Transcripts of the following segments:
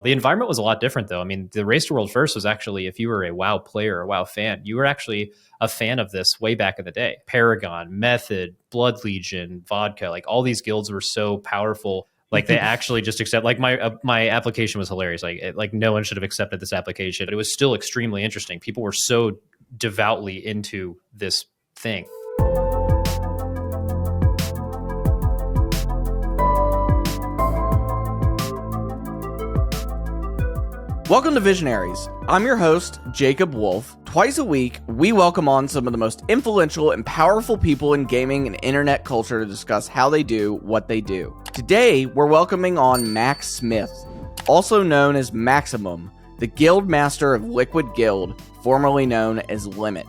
The environment was a lot different, though. I mean, the Race to World First was actually, if you were a WoW player or a WoW fan, you were actually a fan of this way back in the day. Paragon, Method, Blood Legion, Vodka, like all these guilds were so powerful. Like they actually just accept. Like my application was hilarious. Like no one should have accepted this application. But it was still extremely interesting. People were so devoutly into this thing. Welcome to Visionaries. I'm your host, Jacob Wolf. Twice a week, we welcome on some of the most influential and powerful people in gaming and internet culture to discuss how they do what they do. Today, we're welcoming on Max Smith, also known as Maximum, the Guild Master of Liquid Guild, formerly known as Limit.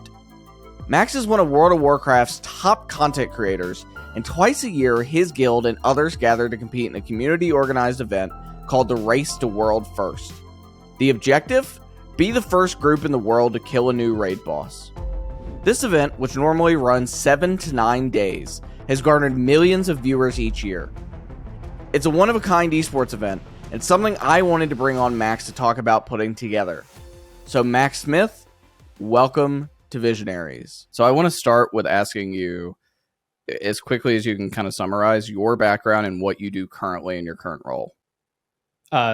Max is one of World of Warcraft's top content creators, and twice a year, his guild and others gather to compete in a community-organized event called the Race to World First. The objective? Be the first group in the world to kill a new raid boss. This event, which normally runs 7 to 9 days, has garnered millions of viewers each year. It's a one-of-a-kind esports event, and something I wanted to bring on Max to talk about putting together. So Max Smith, welcome to Visionaries. So I want to start with asking you, as quickly as you can kind of summarize your background and what you do currently in your current role.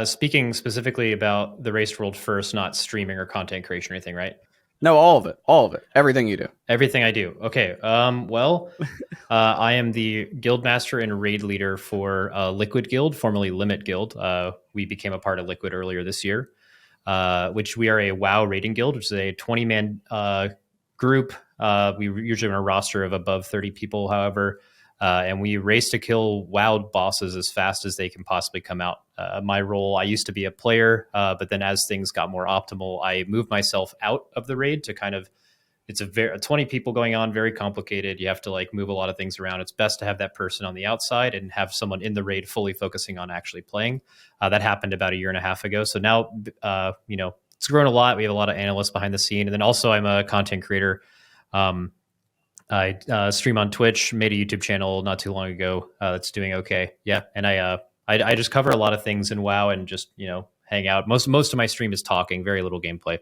Speaking specifically about the Race World First, not streaming or content creation or anything, right? No, all of it. Everything you do. Everything I do. Okay. I am the guild master and raid leader for Liquid Guild, formerly Limit Guild. We became a part of Liquid earlier this year, which we are a WoW raiding guild, which is a 20-man group. We usually have a roster of above 30 people, however. And we race to kill WoW bosses as fast as they can possibly come out. My role, I used to be a player, but then as things got more optimal, I moved myself out of the raid to kind of, it's 20 people going on, very complicated. You have to like move a lot of things around. It's best to have that person on the outside and have someone in the raid fully focusing on actually playing. That happened about 1.5 years ago. So now, it's grown a lot. We have a lot of analysts behind the scene. And then also I'm a content creator. I stream on Twitch, made a YouTube channel not too long ago that's doing okay. Yeah, and I just cover a lot of things in WoW and just, hang out. Most of my stream is talking, very little gameplay.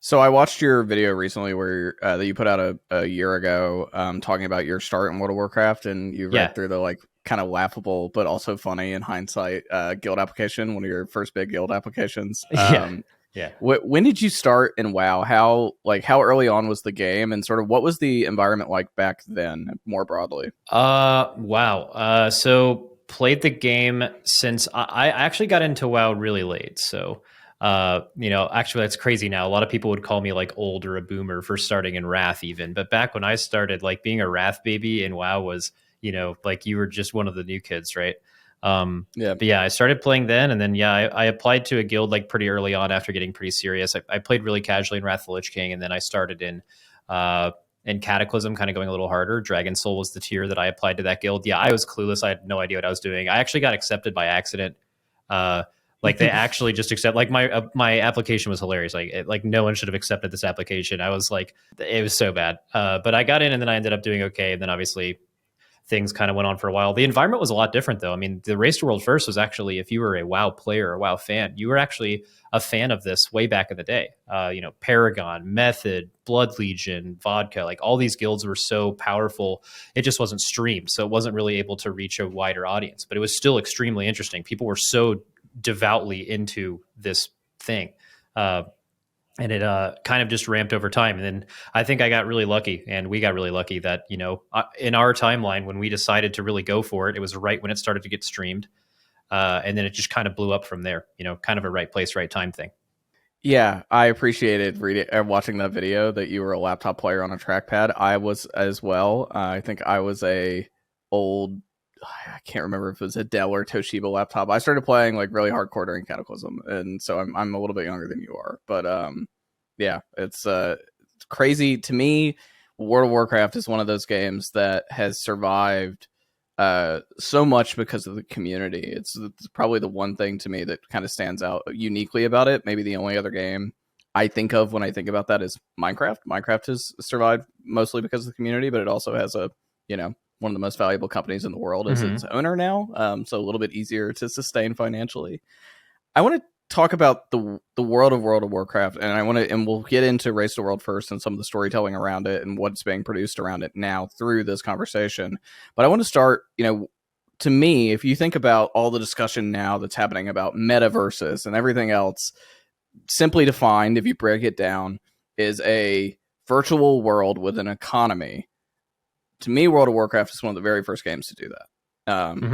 So I watched your video recently where that you put out a year ago talking about your start in World of Warcraft, and you read through the like kind of laughable but also funny in hindsight guild application, one of your first big guild applications. Yeah. When did you start in WoW? How early on was the game, and sort of what was the environment like back then, more broadly? Wow. So played the game since I actually got into WoW really late. So, actually that's crazy now. A lot of people would call me like old or a boomer for starting in Wrath even. But back when I started, like being a Wrath baby in WoW was, like you were just one of the new kids, right? But I started playing then, and then I applied to a guild like pretty early on after getting pretty serious. I played really casually in Wrath of the Lich King, and then I started in Cataclysm, kind of going a little harder. Dragon Soul was the tier that I applied to that guild. I was clueless. I had no idea what I was doing. I actually got accepted by accident. Like they actually just accept. Like my application was hilarious. Like no one should have accepted this application. I was like, it was so bad. But I got in, and then I ended up doing okay. And then obviously things kind of went on for a while. The environment was a lot different, though. I mean, the Race to World First was actually, if you were a WoW player or a WoW fan, you were actually a fan of this way back in the day. Paragon, Method, Blood Legion, Vodka, like all these guilds were so powerful. It just wasn't streamed, so it wasn't really able to reach a wider audience. But it was still extremely interesting. People were so devoutly into this thing. And it kind of just ramped over time. And then I think I got really lucky, and we got really lucky that, in our timeline, when we decided to really go for it, it was right when it started to get streamed. And then it just kind of blew up from there, kind of a right place, right time thing. Yeah, I appreciated watching that video that you were a laptop player on a trackpad. I was as well. I think I was I can't remember if it was a Dell or Toshiba laptop. I started playing like really hardcore during Cataclysm, and so I'm a little bit younger than you are. But it's crazy to me. World of Warcraft is one of those games that has survived so much because of the community. It's probably the one thing to me that kind of stands out uniquely about it. Maybe the only other game I think of when I think about that is Minecraft. Minecraft has survived mostly because of the community, but it also has one of the most valuable companies in the world as its owner now. So a little bit easier to sustain financially. I want to talk about the world of Warcraft, and we'll get into Race to the World first and some of the storytelling around it and what's being produced around it now through this conversation. But I want to start, to me, if you think about all the discussion now that's happening about metaverses and everything else, simply defined, if you break it down, is a virtual world with an economy. To me, World of Warcraft is one of the very first games to do that.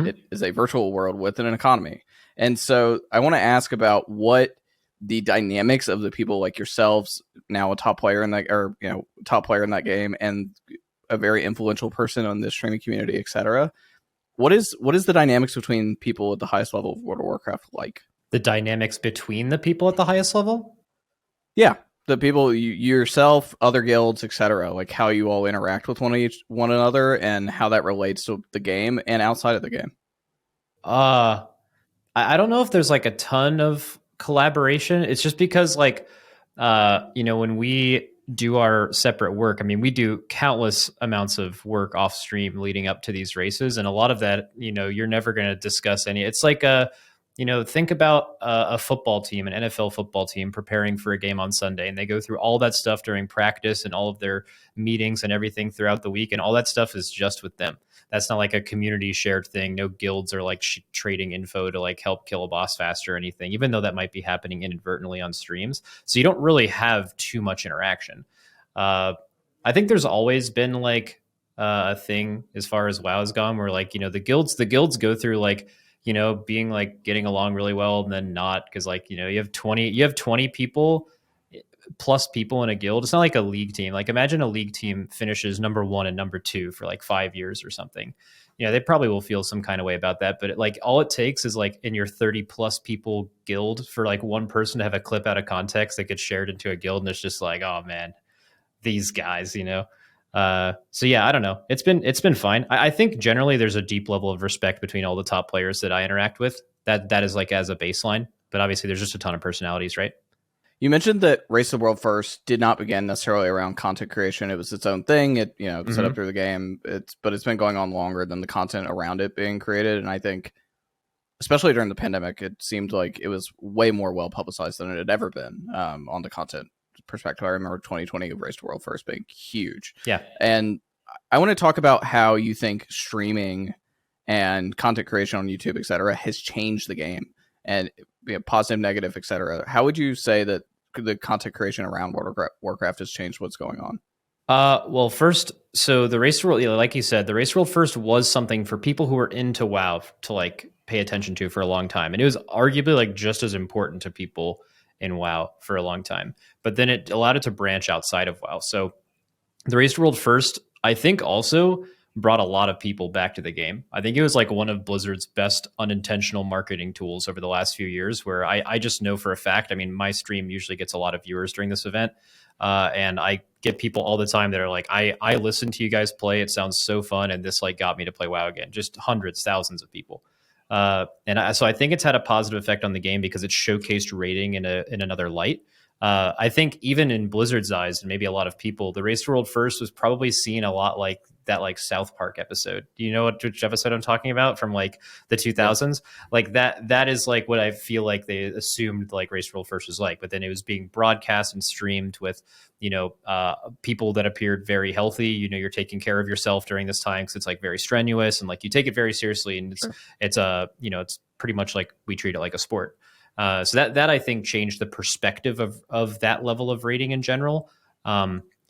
It is a virtual world with an economy. And so I want to ask about what the dynamics of the people like yourselves, now a top player in that, or top player in that game, and a very influential person on the streaming community, etc. What is the dynamics between people at the highest level of World of Warcraft like? The dynamics between the people at the highest level? Yeah, the people, yourself, other guilds, etc. Like how you all interact with one another and how that relates to the game and outside of the game. I don't know if there's like a ton of collaboration. It's just because when we do our separate work, I mean, we do countless amounts of work off stream leading up to these races. And a lot of that, you're never going to discuss any. It's like think about a football team, an NFL football team preparing for a game on Sunday, and they go through all that stuff during practice and all of their meetings and everything throughout the week. And all that stuff is just with them. That's not like a community shared thing. No guilds are like trading info to like help kill a boss faster or anything, even though that might be happening inadvertently on streams. So you don't really have too much interaction. I think there's always been like a thing as far as WoW has gone where like, the guilds go through like, being like getting along really well and then not, because like, you have 20 people plus people in a guild. It's not like a league team. Like imagine a league team finishes number 1 and number 2 for like 5 years or something. They probably will feel some kind of way about that. But all it takes is like in your 30 plus people guild for like one person to have a clip out of context that gets shared into a guild. And it's just like, oh man, these guys, so yeah, I don't know. It's been fine. I think generally there's a deep level of respect between all the top players that I interact with. That is like as a baseline, but obviously there's just a ton of personalities, right? You mentioned that Race of the World First did not begin necessarily around content creation. It was its own thing. It set up through the game. But it's been going on longer than the content around it being created. And I think, especially during the pandemic, it seemed like it was way more well publicized than it had ever been on the content perspective. I remember 2020 of Race to the World First being huge. Yeah. And I want to talk about how you think streaming and content creation on YouTube, etc., has changed the game, and positive, negative, etc. How would you say that the content creation around World of Warcraft has changed what's going on? Well, first, so the Race to World, like you said, the Race to World First was something for people who were into WoW to like pay attention to for a long time, and it was arguably like just as important to people in WoW for a long time. But then it allowed it to branch outside of WoW. So the Race to World First, I think, also brought a lot of people back to the game. I think it was like one of Blizzard's best unintentional marketing tools over the last few years, where I just know for a fact, I mean, my stream usually gets a lot of viewers during this event. And I get people all the time that are like, I listen to you guys play. It sounds so fun. And this like got me to play WoW again. Just hundreds, thousands of people. So I think it's had a positive effect on the game because it showcased rating in another light. I think even in Blizzard's eyes, and maybe a lot of people, the Race to World First was probably seen a lot like that like South Park episode. Do you know which episode I'm talking about from like the 2000s? Like that is like what I feel like they assumed like Race to World First was like, but then it was being broadcast and streamed with, people that appeared very healthy. You're taking care of yourself during this time because it's like very strenuous and like you take it very seriously, and it's pretty much like we treat it like a sport. So that I think changed the perspective of that level of rating in general.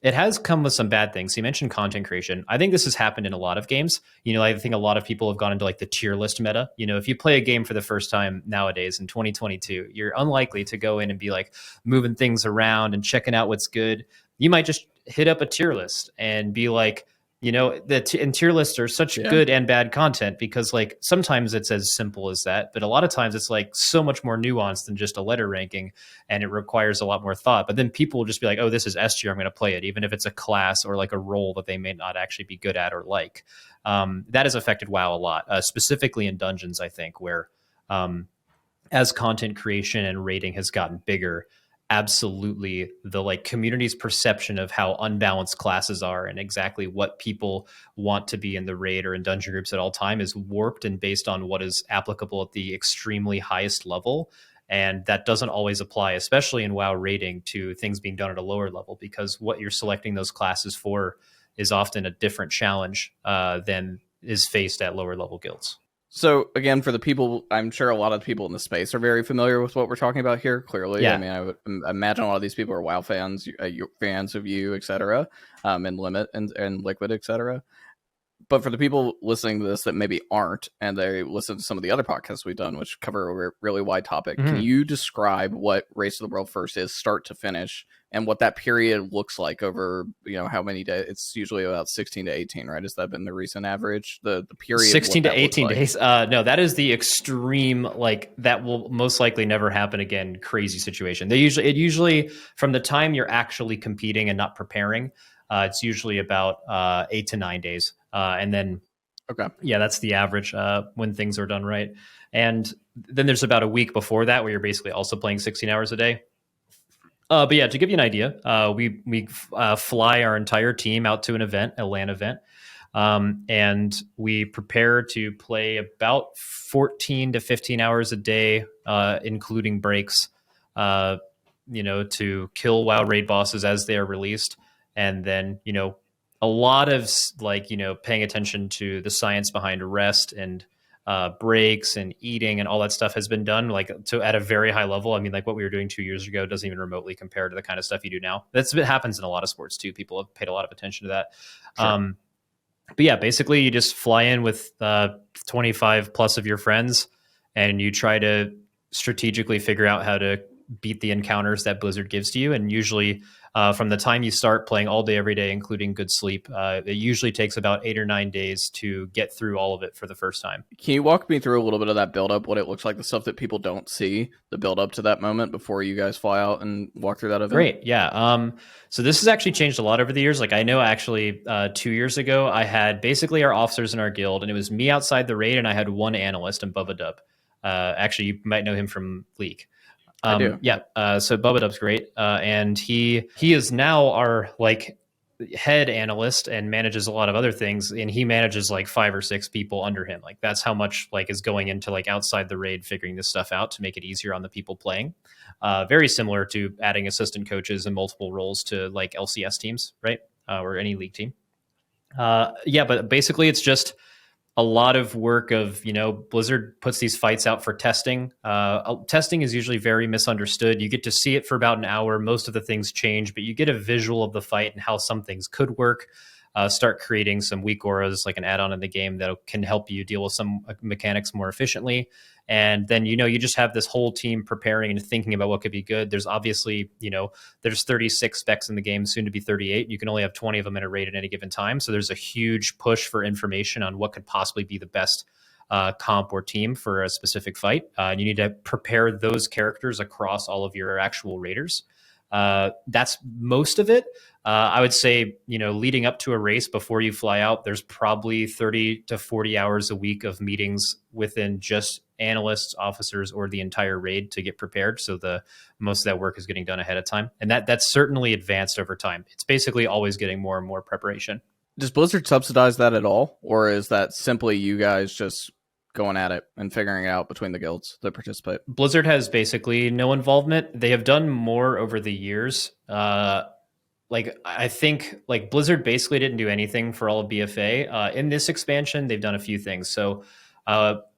It has come with some bad things. You mentioned content creation. I think this has happened in a lot of games. I think a lot of people have gone into like the tier list meta. If you play a game for the first time nowadays in 2022, you're unlikely to go in and be like moving things around and checking out what's good. You might just hit up a tier list and be like, and tier lists are such good and bad content because like sometimes it's as simple as that, but a lot of times it's like so much more nuanced than just a letter ranking, and it requires a lot more thought. But then people will just be like, oh, this is S tier, I'm going to play it, even if it's a class or like a role that they may not actually be good at or like. That has affected WoW a lot, specifically in dungeons, I think, where as content creation and rating has gotten bigger, absolutely the like community's perception of how unbalanced classes are and exactly what people want to be in the raid or in dungeon groups at all time is warped and based on what is applicable at the extremely highest level. And that doesn't always apply, especially in WoW rating, to things being done at a lower level, because what you're selecting those classes for is often a different challenge than is faced at lower level guilds. So again, for the people, I'm sure a lot of the people in the space are very familiar with what we're talking about here. Clearly, Yeah. I mean, I would imagine a lot of these people are WoW fans, fans of you, etc., and Limit and Liquid, etc. But for the people listening to this that maybe aren't, and they listen to some of the other podcasts we've done, which cover a really wide topic, can you describe what Race of the World First is, start to finish, and what that period looks like over, how many days? It's usually about 16 to 18, right? Has that been the recent average? The period 16 to 18 days. No, that is the extreme, like that will most likely never happen again. Crazy situation. It usually from the time you're actually competing and not preparing, it's usually about 8 to 9 days. And then, yeah, that's the average when things are done right. And then there's about a week before that where you're basically also playing 16 hours a day. But yeah, to give you an idea, we fly our entire team out to an event, a LAN event, and we prepare to play about 14 to 15 hours a day, including breaks, to kill WoW raid bosses as they are released. And then, a lot of paying attention to the science behind rest and breaks and eating and all that stuff has been done at a very high level. I mean, like what we were doing 2 years ago doesn't even remotely compare to the kind of stuff you do now. It happens in a lot of sports too. People have paid a lot of attention to that. Sure. But yeah, basically you just fly in with 25 plus of your friends and you try to strategically figure out how to beat the encounters that Blizzard gives to you. And usually from the time you start playing all day, every day, including good sleep, it usually takes about 8 or 9 days to get through all of it for the first time. Can you walk me through a little bit of that build-up, what it looks like, the stuff that people don't see, the build-up to that moment before you guys fly out and walk through that event? Great, yeah. So this has actually changed a lot over the years. Like I know actually 2 years ago, I had basically our officers in our guild, and it was me outside the raid, and I had one analyst, and Bubba Dub. Actually, you might know him from League. I do. Yeah. So Bubba Dub's great. And he is now our head analyst and manages a lot of other things. And he manages 5 or 6 people under him. Like that's how much is going into outside the raid, figuring this stuff out to make it easier on the people playing. Very similar to adding assistant coaches and multiple roles to LCS teams, right? Or any league team. Yeah, but basically it's just a lot of work of, Blizzard puts these fights out for testing. Testing is usually very misunderstood. You get to see it for about an hour. Most of the things change, but you get a visual of the fight and how some things could work. Start creating some weak auras, like an add-on in the game that can help you deal with some mechanics more efficiently. And then, you just have this whole team preparing and thinking about what could be good. There's obviously, there's 36 specs in the game, soon to be 38. You can only have 20 of them in a raid at any given time. So there's a huge push for information on what could possibly be the best comp or team for a specific fight. And you need to prepare those characters across all of your actual raiders. That's most of it. I would say, leading up to a race before you fly out, there's probably 30 to 40 hours a week of meetings within just analysts, officers, or the entire raid to get prepared. So the most of that work is getting done ahead of time. And that's certainly advanced over time. It's basically always getting more and more preparation. Does Blizzard subsidize that at all? Or is that simply you guys just going at it and figuring it out between the guilds that participate? Blizzard has basically no involvement. They have done more over the years. I think Blizzard basically didn't do anything for all of BFA. In this expansion, they've done a few things. So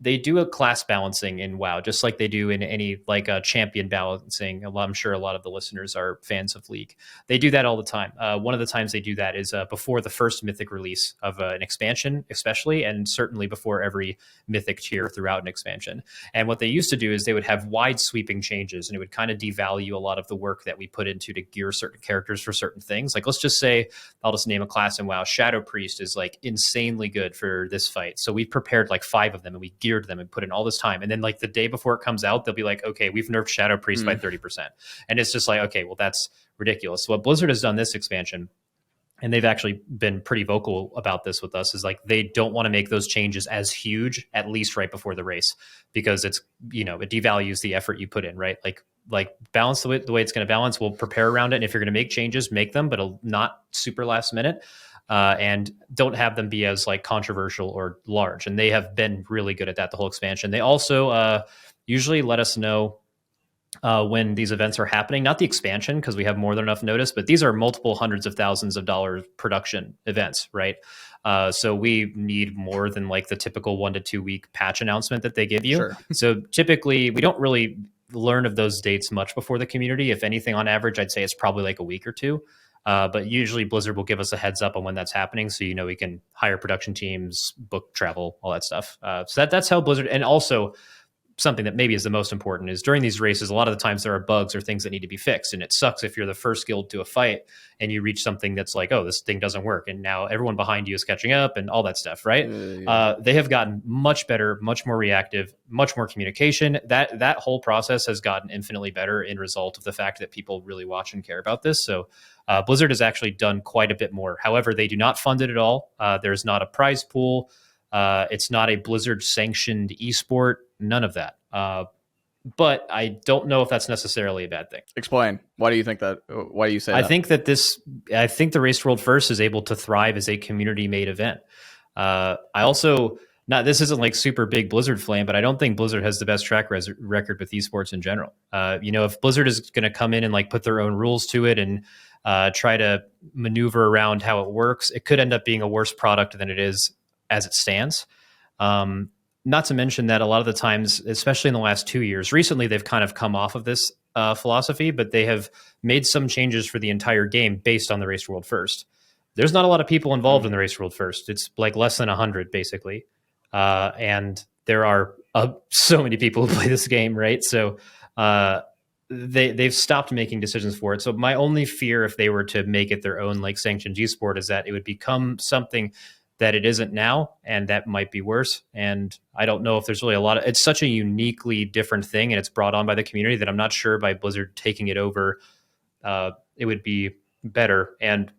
they do a class balancing in WoW, just like they do in any champion balancing. I'm sure a lot of the listeners are fans of League. They do that all the time. One of the times they do that is before the first Mythic release of an expansion, especially, and certainly before every Mythic tier throughout an expansion. And what they used to do is they would have wide sweeping changes, and it would kind of devalue a lot of the work that we put into to gear certain characters for certain things. Let's just say, I'll just name a class in WoW. Shadow Priest is insanely good for this fight. So we've prepared 5 of them and we geared them and put in all this time. And then the day before it comes out, they'll be okay, we've nerfed Shadow Priest by 30%. And it's just okay, well, that's ridiculous. So what Blizzard has done this expansion, and they've actually been pretty vocal about this with us, is they don't want to make those changes as huge, at least right before the race, because it's, it devalues the effort you put in, right? Balance the way it's going to balance. We'll prepare around it. And if you're going to make changes, make them, but not super last minute. And don't have them be as controversial or large. And they have been really good at that the whole expansion. They also usually let us know when these events are happening, not the expansion, because we have more than enough notice, but these are multiple hundreds of thousands of dollars production events, right? So we need more than like the typical 1 to 2 week patch announcement that they give you. Sure. So typically we don't really learn of those dates much before the community. If anything, on average, I'd say it's probably like a week or two. But usually Blizzard will give us a heads up on when that's happening. So, we can hire production teams, book travel, all that stuff. So that's how Blizzard, and also something that maybe is the most important is during these races, a lot of the times there are bugs or things that need to be fixed. And it sucks if you're the first guild to a fight and you reach something that's like, oh, this thing doesn't work. And now everyone behind you is catching up and all that stuff, right? Yeah. They have gotten much better, much more reactive, much more communication. That whole process has gotten infinitely better in result of the fact that people really watch and care about this. So Blizzard has actually done quite a bit more. However, they do not fund it at all. There's not a prize pool. It's not a Blizzard sanctioned esport, none of that. But I don't know if that's necessarily a bad thing. Explain. Why do you think that? Why do you say I that? think the Race to World First is able to thrive as a community made event. I also, this isn't like super big Blizzard flame, but I don't think Blizzard has the best track record with esports in general. If Blizzard is going to come in and like put their own rules to it and try to maneuver around how it works, it could end up being a worse product than it is as it stands. Not to mention that a lot of the times, especially in the last 2 years, recently they've kind of come off of this philosophy, but they have made some changes for the entire game based on the Race to World First. There's not a lot of people involved in the Race to World First. It's like less than 100 basically. And there are so many people who play this game, right? So they've stopped making decisions for it. So my only fear if they were to make it their own like sanctioned G-sport is that it would become something that it isn't now, and that might be worse. And I don't know if there's really it's such a uniquely different thing, and it's brought on by the community that I'm not sure by Blizzard taking it over, it would be better. And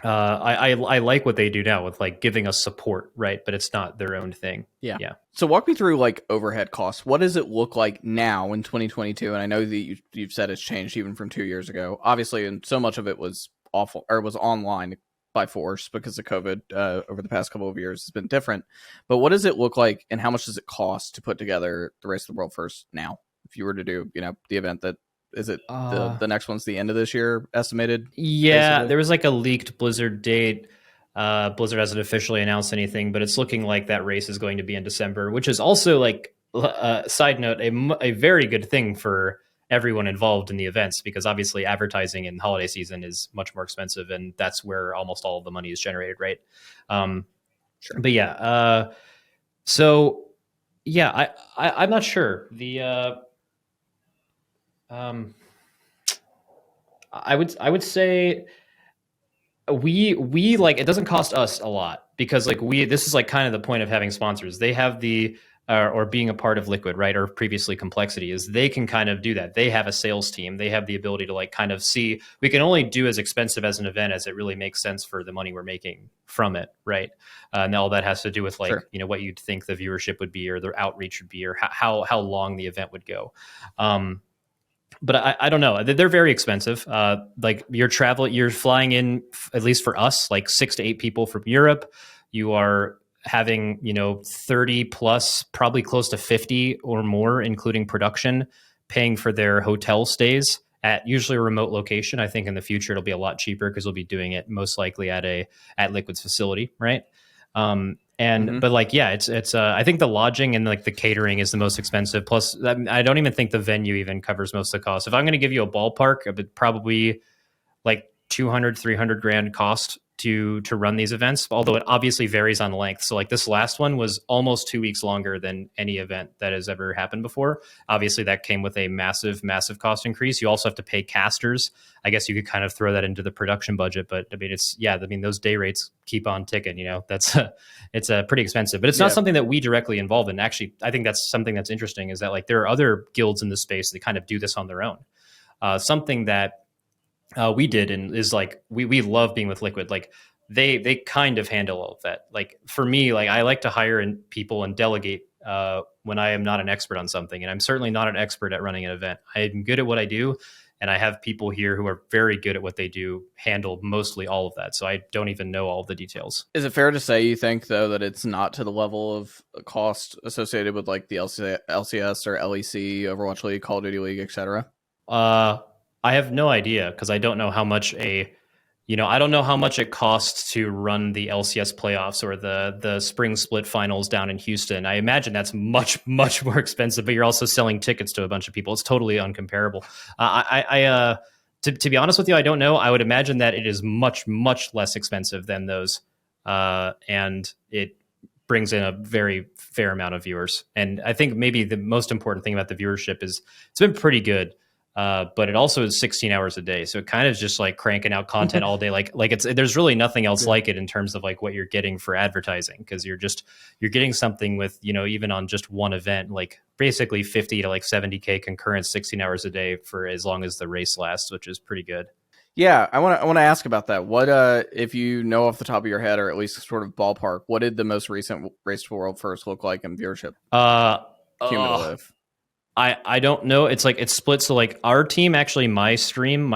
I like what they do now with like giving us support, right? But it's not their own thing. Yeah. Yeah. So walk me through like overhead costs. What does it look like now in 2022? And I know that you've said it's changed even from 2 years ago, obviously, and so much of it was awful or was online by force because of COVID over the past couple of years has been different. But what does it look like and how much does it cost to put together the Race of the World First now? If you were to do, the event that is it the next one's the end of this year estimated? Yeah, basically? there was like a leaked Blizzard date. Blizzard hasn't officially announced anything, but it's looking like that race is going to be in December, which is also like side note, a very good thing for everyone involved in the events, because obviously advertising in holiday season is much more expensive, and that's where almost all of the money is generated, right? Sure. But yeah, so yeah, I'm not sure. I would say we like, it doesn't cost us a lot because like this is like kind of the point of having sponsors. They have or being a part of Liquid, right? Or previously Complexity, is they can kind of do that. They have a sales team. They have the ability to like kind of see, we can only do as expensive as an event as it really makes sense for the money we're making from it, right? And all that has to do with like, sure, what you'd think the viewership would be or the outreach would be or how long the event would go. But I don't know. They're very expensive. Like you're flying in, at least for us, like 6 to 8 people from Europe. You are having, 30 plus, probably close to 50 or more, including production, paying for their hotel stays at usually a remote location. I think in the future it'll be a lot cheaper because we'll be doing it most likely at Liquid's facility, right? But like, yeah, it's I think the lodging and like the catering is the most expensive. Plus, I don't even think the venue even covers most of the cost. If I'm going to give you a ballpark, it would probably like 200, 300 grand cost to run these events, although it obviously varies on length. So like this last one was almost 2 weeks longer than any event that has ever happened before. Obviously that came with a massive cost increase. You also have to pay casters. I guess you could kind of throw that into the production budget, but I mean, those day rates keep on ticking, it's pretty expensive, but it's not something that we directly involved in. Actually, I think that's something that's interesting, is that like there are other guilds in the space that kind of do this on their own. Something that we did, and is like we love being with Liquid. Like they kind of handle all of that. Like for me, like I like to hire in people and delegate when I am not an expert on something, and I'm certainly not an expert at running an event. I'm good at what I do, And I have people here who are very good at what they do handle mostly all of that. So I don't even know all of the details. Is it fair to say you think though that it's not to the level of cost associated with like the LCS or LEC, Overwatch League, Call of Duty League, etc.? I have no idea because I don't know how much I don't know how much it costs to run the LCS playoffs or the spring split finals down in Houston. I imagine that's much, much more expensive, but you're also selling tickets to a bunch of people. It's totally uncomparable. To be honest with you, I don't know. I would imagine that it is much, much less expensive than those. And it brings in a very fair amount of viewers. And I think maybe the most important thing about the viewership is it's been pretty good. But it also is 16 hours a day. So it kind of is just like cranking out content all day. Like there's really nothing else like it in terms of like what you're getting for advertising. Cause you're getting something with, even on just one event, like basically 50 to like 70K concurrent 16 hours a day for as long as the race lasts, which is pretty good. Yeah, I want to ask about that. What if you know off the top of your head, or at least sort of ballpark, what did the most recent Race to World First look like in viewership? Cumulative. I don't know. It's like it's split. So like our team, actually, my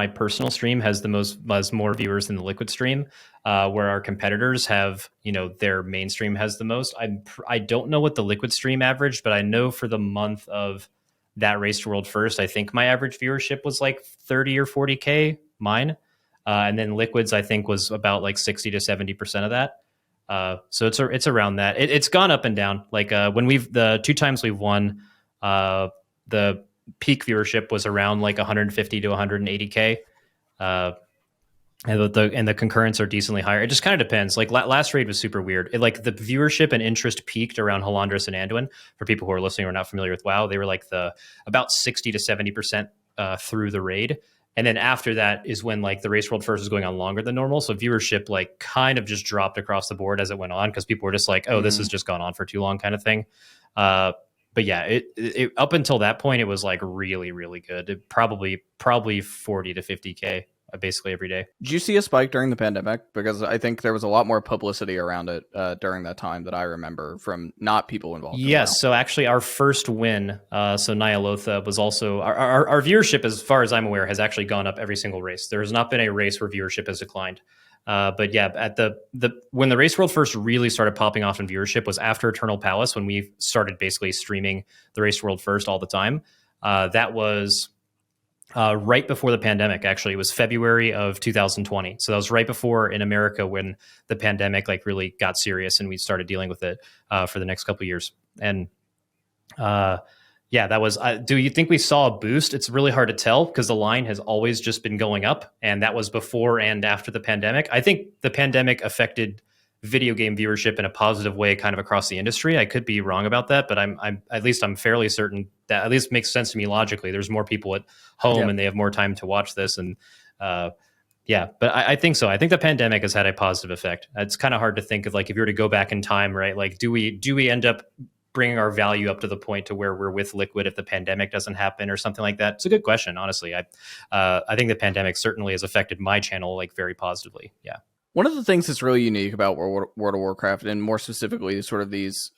personal stream has more viewers than the Liquid stream. Where our competitors have, their mainstream has the most. I don't know what the Liquid stream averaged, but I know for the month of that Race to World First, I think my average viewership was like 30 or 40K mine. And then Liquid's, I think, was about like 60 to 70% of that. So it's around that. It's gone up and down. Like when the 2 times we've won, the peak viewership was around like 150 to 180K. And the concurrents are decently higher. It just kind of depends. Like last raid was super weird. Like the viewership and interest peaked around Halandris and Anduin. For people who are listening or not familiar with WoW, they were like about 60 to 70% through the raid. And then after that is when like the Race World First was going on longer than normal. So viewership like kind of just dropped across the board as it went on because people were just like, oh, this has just gone on for too long kind of thing. But yeah, it up until that point, it was like really, really good. It probably 40 to 50K basically every day. Did you see a spike during the pandemic? Because I think there was a lot more publicity around it during that time that I remember from not people involved. Yes. So actually our first win, so Nyalotha was also our viewership, as far as I'm aware, has actually gone up every single race. There has not been a race where viewership has declined. But yeah, at when the Race World First really started popping off in viewership was after Eternal Palace, when we started basically streaming the Race World First all the time. That was right before the pandemic. Actually, it was February of 2020. So that was right before in America when the pandemic like really got serious and we started dealing with it for the next couple of years. And yeah, that was. Do you think we saw a boost? It's really hard to tell because the line has always just been going up, and that was before and after the pandemic. I think the pandemic affected video game viewership in a positive way, kind of across the industry. I could be wrong about that, but I'm fairly certain that at least makes sense to me logically. There's more people at home, and they have more time to watch this, and yeah. But I think so. I think the pandemic has had a positive effect. It's kind of hard to think of like if you were to go back in time, right? Like, do we end up bringing our value up to the point to where we're with Liquid if the pandemic doesn't happen or something like that? It's a good question, honestly. I think the pandemic certainly has affected my channel like very positively. Yeah. One of the things that's really unique about World of Warcraft, and more specifically sort of these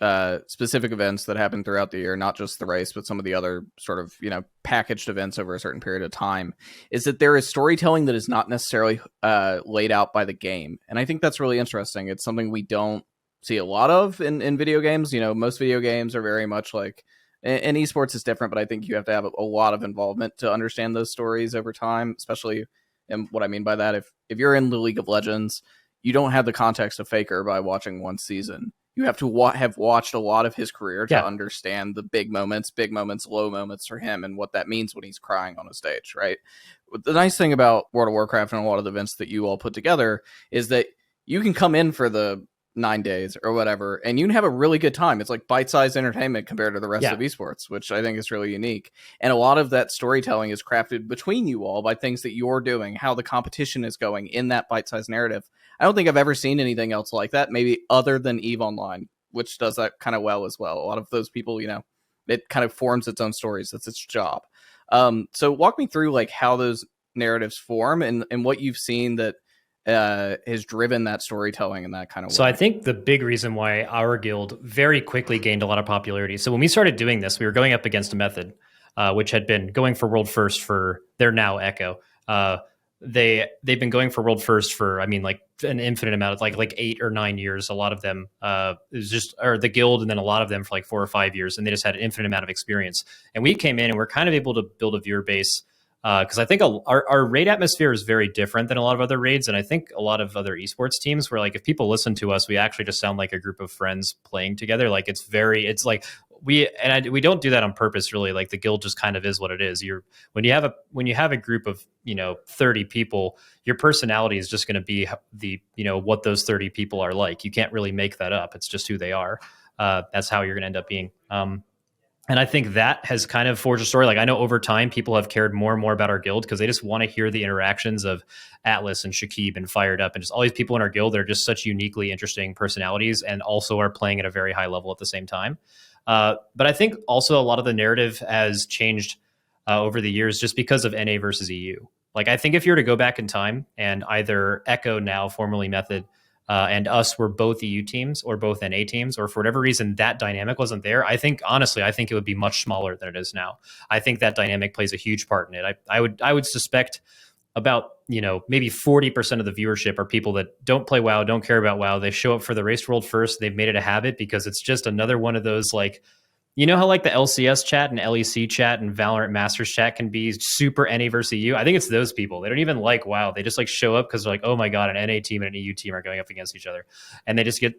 specific events that happen throughout the year, not just the race, but some of the other sort of, packaged events over a certain period of time, is that there is storytelling that is not necessarily laid out by the game. And I think that's really interesting. It's something we don't see a lot of in video games. Most video games are very much like, and esports is different, but I think you have to have a lot of involvement to understand those stories over time, especially. And what I mean by that, if you're in the League of Legends, you don't have the context of Faker by watching one season. You have to have watched a lot of his career to understand the big moments, low moments for him, and what that means when he's crying on a stage, right? The nice thing about World of Warcraft and a lot of the events that you all put together is that you can come in for the 9 days or whatever, and you can have a really good time. It's like bite-sized entertainment compared to the rest of esports, which I think is really unique. And a lot of that storytelling is crafted between you all by things that you're doing, how the competition is going in that bite-sized narrative. I don't think I've ever seen anything else like that, maybe other than EVE Online, which does that kind of well as well. A lot of those people, it kind of forms its own stories. That's its job. So walk me through like how those narratives form and what you've seen that has driven that storytelling in that kind of way. So I think the big reason why our guild very quickly gained a lot of popularity. So when we started doing this, we were going up against a method. which had been going for world first for, they're now Echo. They've been going for world first for, I mean, like an infinite amount of like 8 or 9 years. A lot of them, it was just, or the guild, and then a lot of them for like 4 or 5 years, and they just had an infinite amount of experience. And we came in and we're kind of able to build a viewer base, because I think our raid atmosphere is very different than a lot of other raids, and I think a lot of other esports teams, where like if people listen to us, we actually just sound like a group of friends playing together. Like it's like we don't do that on purpose, really. Like the guild just kind of is what it is. When you have a group of 30 people, your personality is just going to be the what those 30 people are like. You can't really make that up. It's just who they are. That's how you're going to end up being. And I think that has kind of forged a story. Like I know over time, people have cared more and more about our guild because they just want to hear the interactions of Atlas and Shakib and Fired Up and just all these people in our guild that are just such uniquely interesting personalities and also are playing at a very high level at the same time. But I think also a lot of the narrative has changed over the years just because of NA versus EU. Like I think if you were to go back in time and either Echo, now formerly Method, and us were both EU teams or both NA teams, or for whatever reason that dynamic wasn't there, I think it would be much smaller than it is now. I think that dynamic plays a huge part in it. I would suspect about maybe 40% of the viewership are people that don't play WoW, don't care about WoW. They show up for the race world first. They've made it a habit because it's just another one of those, like, how like the LCS chat and LEC chat and Valorant Masters chat can be super NA versus EU? I think it's those people. They don't even like WoW. They just like show up because they're like, oh my God, an NA team and an EU team are going up against each other. And they just get,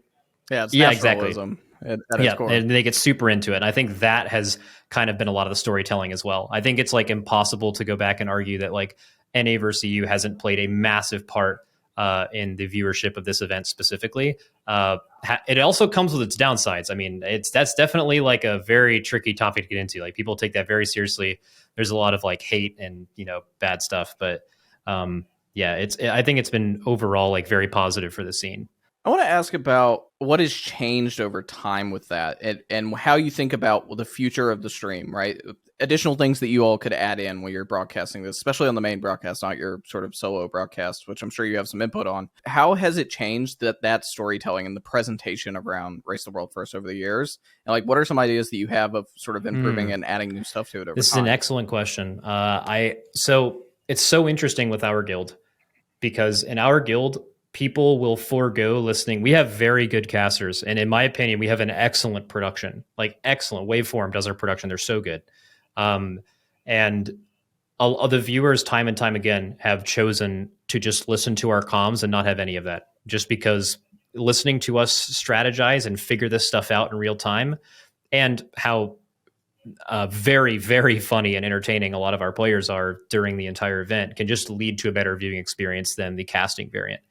it's naturalism. Exactly. At its core. And they get super into it. And I think that has kind of been a lot of the storytelling as well. I think it's like impossible to go back and argue that like NA versus EU hasn't played a massive part in the viewership of this event specifically. It also comes with its downsides. I mean, that's definitely like a very tricky topic to get into. Like people take that very seriously. There's a lot of like hate and bad stuff, but I think it's been overall like very positive for the scene. I want to ask about what has changed over time with that, and how you think about the future of the stream, right? Additional things that you all could add in when you're broadcasting this, especially on the main broadcast, not your sort of solo broadcast, which I'm sure you have some input on. How has it changed that storytelling and the presentation around Race the World First over the years? And like, what are some ideas that you have of sort of improving and adding new stuff to it over time? This is an excellent question. So it's so interesting with our guild, because in our guild, people will forego listening. We have very good casters, and in my opinion, we have an excellent production. Like excellent. Waveform does our production; they're so good. And all the viewers, time and time again, have chosen to just listen to our comms and not have any of that, just because listening to us strategize and figure this stuff out in real time, and how very, very funny and entertaining a lot of our players are during the entire event can just lead to a better viewing experience than the casting variant.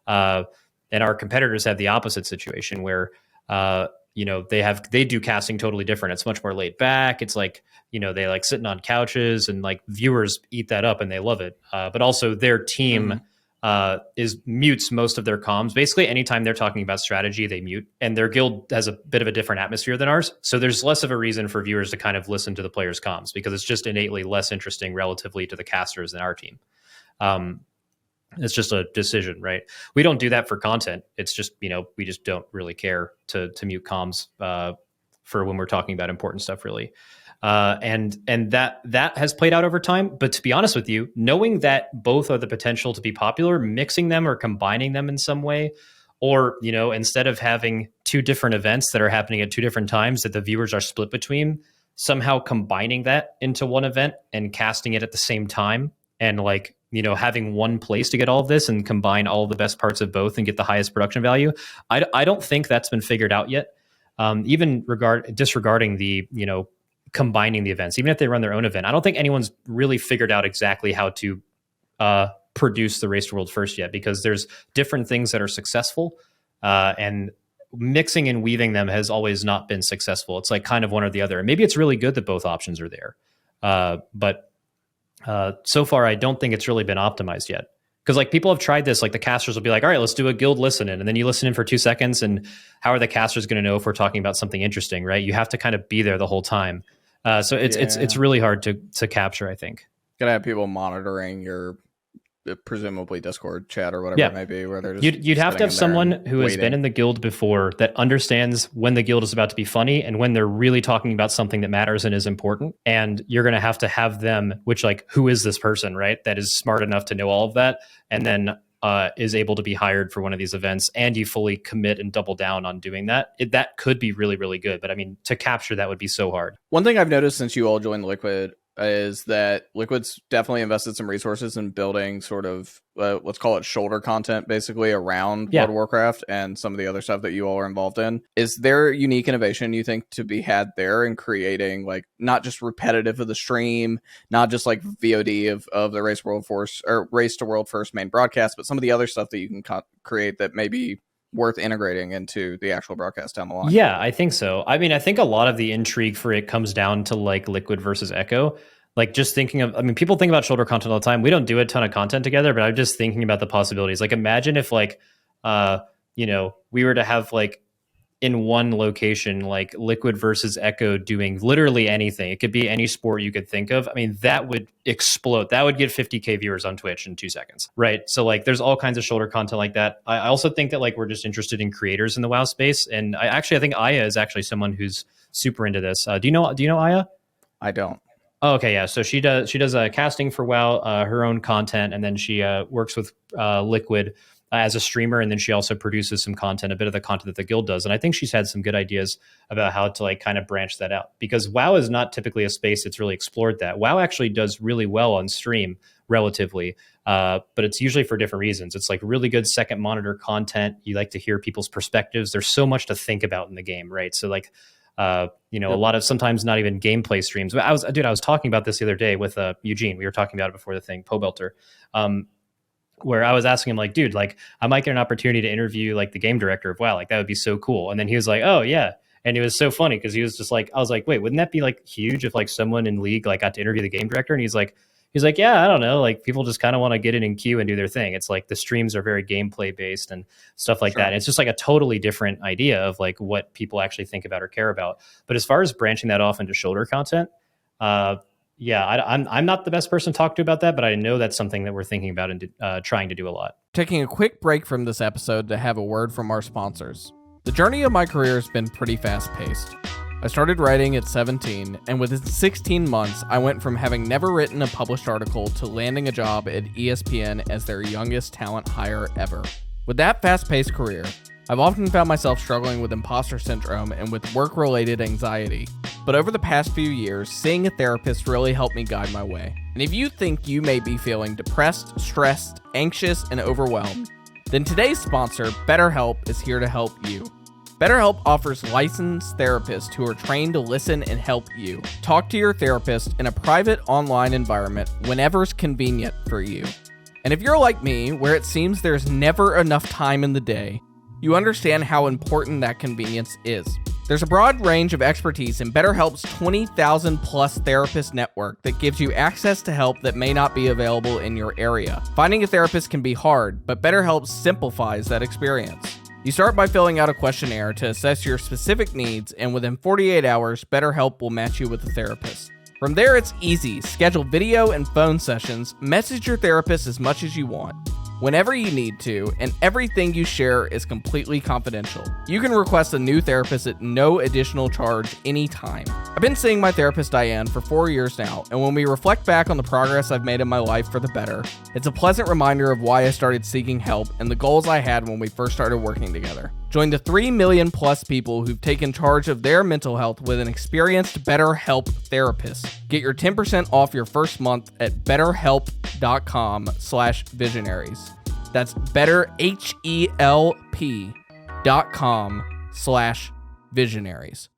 And our competitors have the opposite situation where, they do casting totally different. It's much more laid back. It's like, they like sitting on couches, and like viewers eat that up and they love it. But also their team mutes most of their comms. Basically, anytime they're talking about strategy, they mute, and their guild has a bit of a different atmosphere than ours. So there's less of a reason for viewers to kind of listen to the players' comms, because it's just innately less interesting relatively to the casters than our team. It's just a decision, right? We don't do that for content. It's just, we just don't really care to mute comms for when we're talking about important stuff, really. And that has played out over time. But to be honest with you, knowing that both are the potential to be popular, mixing them or combining them in some way, or, instead of having two different events that are happening at two different times that the viewers are split between, somehow combining that into one event and casting it at the same time, and like, having one place to get all of this and combine all of the best parts of both and get the highest production value. I don't think that's been figured out yet. Even disregarding the, combining the events, even if they run their own event, I don't think anyone's really figured out exactly how to produce the Race to World First yet, because there's different things that are successful, and mixing and weaving them has always not been successful. It's like kind of one or the other. And maybe it's really good that both options are there. But so far, I don't think it's really been optimized yet. Because like people have tried this, like the casters will be like, all right, let's do a guild listen in. And then you listen in for 2 seconds. And how are the casters going to know if we're talking about something interesting, right? You have to kind of be there the whole time. So it's really hard to capture, I think. Gotta have people monitoring your presumably Discord chat or whatever Yeah. it may be, where they're just You'd have to sitting have in there someone and who has been waiting. in the guild before that understands when the guild is about to be funny and when they're really talking about something that matters and is important. And you're going to have them, which like, who is this person, right? That is smart enough to know all of that. And then is able to be hired for one of these events, and you fully commit and double down on doing that. That could be really, really good. But I mean, to capture that would be so hard. One thing I've noticed since you all joined Liquid is that Liquid's definitely invested some resources in building sort of let's call it shoulder content, basically around World of Warcraft and some of the other stuff that you all are involved in. Is there unique innovation you think to be had there in creating like not just repetitive of the stream, not just like VOD of the Race to World First main broadcast, but some of the other stuff that you can create that may be worth integrating into the actual broadcast down the line? Yeah, I think so. I mean, I think a lot of the intrigue for it comes down to like Liquid versus Echo. Like just thinking of, I mean, people think about shoulder content all the time. We don't do a ton of content together, but I'm just thinking about the possibilities. Like imagine if like, we were to have like in one location, like Liquid versus Echo doing literally anything. It could be any sport you could think of. I mean, that would explode. That would get 50K viewers on Twitch in 2 seconds, right? So like there's all kinds of shoulder content like that. I also think that like we're just interested in creators in the WoW space. And I think Aya is actually someone who's super into this. Do you know Aya? I don't. Oh, okay, yeah. So she does casting for WoW, her own content, and then she works with Liquid as a streamer, and then she also produces some content, a bit of the content that the guild does. And I think she's had some good ideas about how to like kind of branch that out, because WoW is not typically a space that's really explored that. WoW actually does really well on stream relatively, but it's usually for different reasons. It's like really good second monitor content. You like to hear people's perspectives. There's so much to think about in the game, right? So like, a lot of sometimes not even gameplay streams. I was talking about this the other day with Eugene. We were talking about it before the thing, Pobelter. Where I was asking him like, dude, like I might get an opportunity to interview like the game director of WoW. Like that would be so cool. And then he was like, oh yeah. And it was so funny because he was just like, I was like, wait, wouldn't that be like huge if like someone in League like got to interview the game director? And he's like, yeah, I don't know. Like people just kind of want to get in queue and do their thing. It's like the streams are very gameplay based and stuff like that. And it's just like a totally different idea of like what people actually think about or care about. But as far as branching that off into shoulder content, I'm not the best person to talk to about that, but I know that's something that we're thinking about and trying to do a lot. Taking a quick break from this episode to have a word from our sponsors. The journey of my career has been pretty fast-paced. I started writing at 17, and within 16 months, I went from having never written a published article to landing a job at ESPN as their youngest talent hire ever. With that fast-paced career, I've often found myself struggling with imposter syndrome and with work-related anxiety. But over the past few years, seeing a therapist really helped me guide my way. And if you think you may be feeling depressed, stressed, anxious, and overwhelmed, then today's sponsor, BetterHelp, is here to help you. BetterHelp offers licensed therapists who are trained to listen and help you. Talk to your therapist in a private online environment whenever's convenient for you. And if you're like me, where it seems there's never enough time in the day, you understand how important that convenience is. There's a broad range of expertise in BetterHelp's 20,000 plus therapist network that gives you access to help that may not be available in your area. Finding a therapist can be hard, but BetterHelp simplifies that experience. You start by filling out a questionnaire to assess your specific needs, and within 48 hours, BetterHelp will match you with a therapist. From there, it's easy. Schedule video and phone sessions, message your therapist as much as you want, whenever you need to, and everything you share is completely confidential. You can request a new therapist at no additional charge anytime. I've been seeing my therapist Diane for 4 years now, and when we reflect back on the progress I've made in my life for the better, it's a pleasant reminder of why I started seeking help and the goals I had when we first started working together. Join the 3 million plus people who've taken charge of their mental health with an experienced BetterHelp therapist. Get your 10% off your first month at betterhelp.com/visionaries. That's betterhelp.com/visionaries.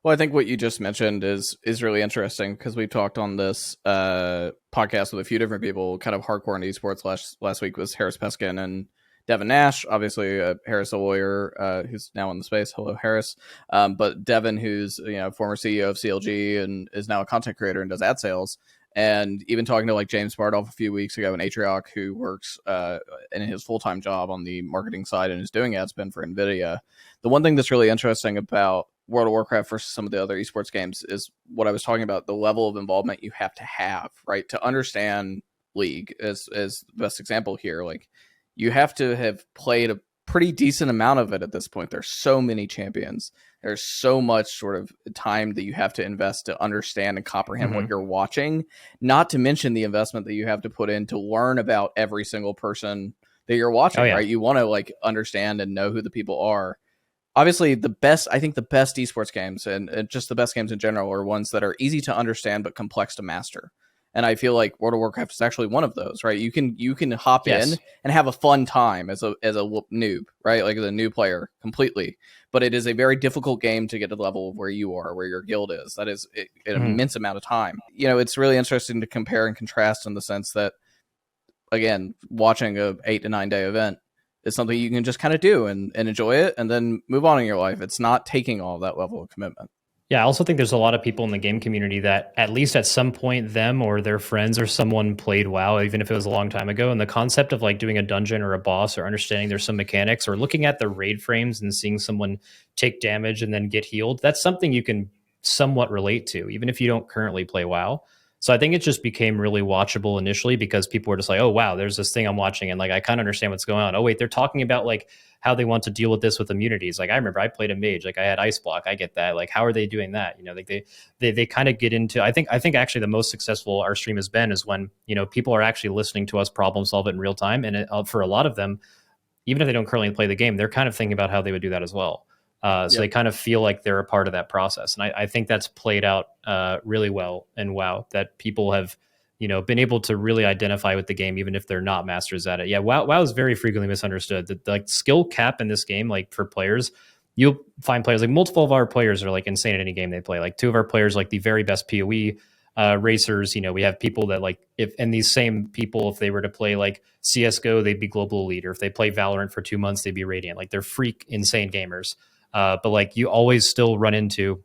Well, I think what you just mentioned is really interesting because we talked on this podcast with a few different people, kind of hardcore in esports. Last week was Harris Peskin and Devin Nash, obviously Harris, a lawyer who's now in the space. Hello, Harris. But Devin, who's former CEO of CLG and is now a content creator and does ad sales. And even talking to like James Bardolph a few weeks ago in Atrioc, who works in his full-time job on the marketing side and is doing ad spend for NVIDIA. The one thing that's really interesting about World of Warcraft versus some of the other esports games is what I was talking about, the level of involvement you have to have, right? To understand League as the best example here. Like, you have to have played a pretty decent amount of it at this point. There's so many champions. There's so much sort of time that you have to invest to understand and comprehend what you're watching, not to mention the investment that you have to put in to learn about every single person that you're watching, right? You want to like understand and know who the people are. Obviously, I think the best esports games and just the best games in general are ones that are easy to understand but complex to master. And I feel like World of Warcraft is actually one of those, right? You can hop in and have a fun time as a noob, right? Like as a new player completely. But it is a very difficult game to get to the level of where you are, where your guild is. That is an immense amount of time. You know, it's really interesting to compare and contrast in the sense that, again, watching a 8 to 9 day event is something you can just kind of do and enjoy it and then move on in your life. It's not taking all that level of commitment. Yeah, I also think there's a lot of people in the game community that at least at some point them or their friends or someone played WoW, even if it was a long time ago. And the concept of like doing a dungeon or a boss or understanding there's some mechanics or looking at the raid frames and seeing someone take damage and then get healed, that's something you can somewhat relate to, even if you don't currently play WoW. So I think it just became really watchable initially because people were just like, oh, wow, there's this thing I'm watching. And like, I kind of understand what's going on. Oh, wait, they're talking about like how they want to deal with this with immunities. Like I remember I played a mage, like I had ice block. I get that. Like, how are they doing that? You know, like they kind of get into, I think actually the most successful our stream has been is when, you know, people are actually listening to us problem solve it in real time. And for a lot of them, even if they don't currently play the game, they're kind of thinking about how they would do that as well. So they kind of feel like they're a part of that process. And I think that's played out really well in WoW, that people have, you know, been able to really identify with the game, even if they're not masters at it. Yeah, WoW is very frequently misunderstood. The like skill cap in this game, like for players, you'll find players, like multiple of our players are like insane at any game they play. Like two of our players, like the very best PoE racers. You know, we have people that like, and these same people, if they were to play like CSGO, they'd be global elite. Or if they play Valorant for 2 months, they'd be Radiant. Like they're freak insane gamers. But like you always still run into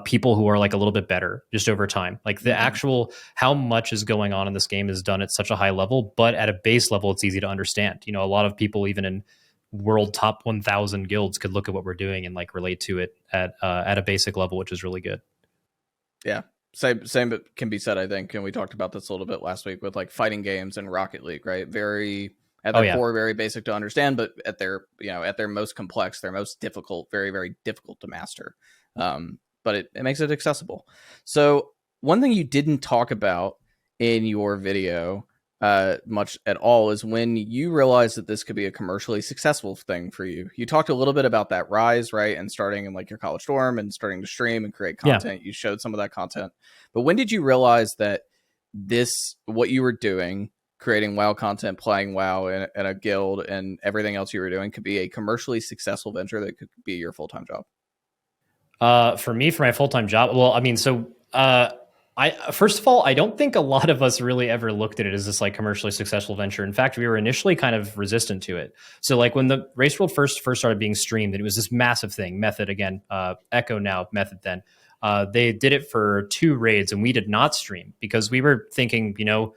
people who are like a little bit better just over time. Like the actual how much is going on in this game is done at such a high level, but at a base level, it's easy to understand. You know, a lot of people, even in world top 1,000 guilds, could look at what we're doing and like relate to it at a basic level, which is really good. Yeah. Same can be said, I think. And we talked about this a little bit last week with like fighting games and Rocket League, right? Very at their core, very basic to understand, but at their, you know, at their most complex, their most difficult, very, very difficult to master. But it makes it accessible. So one thing you didn't talk about in your video much at all is when you realized that this could be a commercially successful thing for you. You talked a little bit about that rise, right? And starting in like your college dorm and starting to stream and create content. You showed some of that content. But when did you realize that what you were doing, creating WoW content, playing WoW in a guild and everything else you were doing could be a commercially successful venture that could be your full-time job? For me, for my full-time job, well, I mean, so first of all, I don't think a lot of us really ever looked at it as this like commercially successful venture. In fact, we were initially kind of resistant to it. So like when the Race World first started being streamed, and it was this massive thing, Method again, Echo now, Method then. They did it for 2 raids and we did not stream because we were thinking, you know,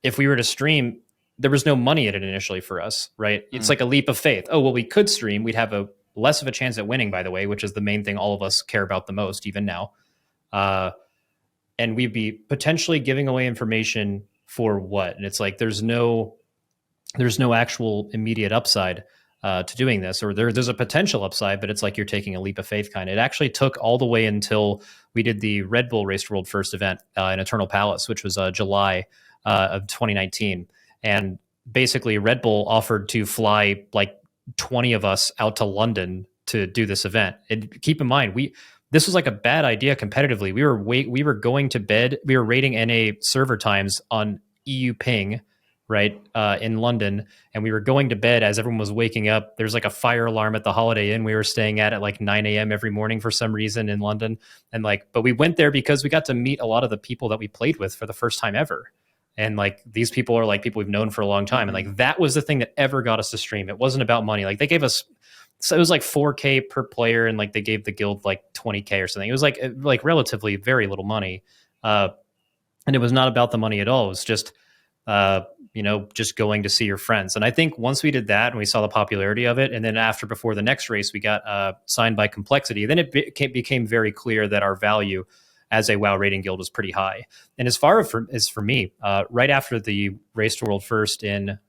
if we were to stream, there was no money in it initially for us, right? It's like a leap of faith. Oh, well, we could stream. We'd have less of a chance at winning, by the way, which is the main thing all of us care about the most, even now. And we'd be potentially giving away information for what? And it's like there's no actual immediate upside to doing this, or there's a potential upside, but it's like you're taking a leap of faith kind of. It actually took all the way until we did the Red Bull Race World first event in Eternal Palace, which was July of 2019. And basically Red Bull offered to fly like 20 of us out to London to do this event. And keep in mind, this was like a bad idea competitively. We were going to bed. We were rating NA server times on EU ping, right, in London, and we were going to bed as everyone was waking up. There's like a fire alarm at the Holiday Inn we were staying at like 9 a.m. every morning for some reason in London. And like, but we went there because we got to meet a lot of the people that we played with for the first time ever. And like these people are like people we've known for a long time. And like that was the thing that ever got us to stream. It wasn't about money. Like they gave us, so it was like 4K per player, and like they gave the guild like 20K or something. It was like relatively very little money. And it was not about the money at all. It was just, you know, just going to see your friends. And I think once we did that and we saw the popularity of it, and then before the next race, we got signed by Complexity, then it became very clear that our value as a WoW rating guild was pretty high. And as far as for me, right after the Race to World First in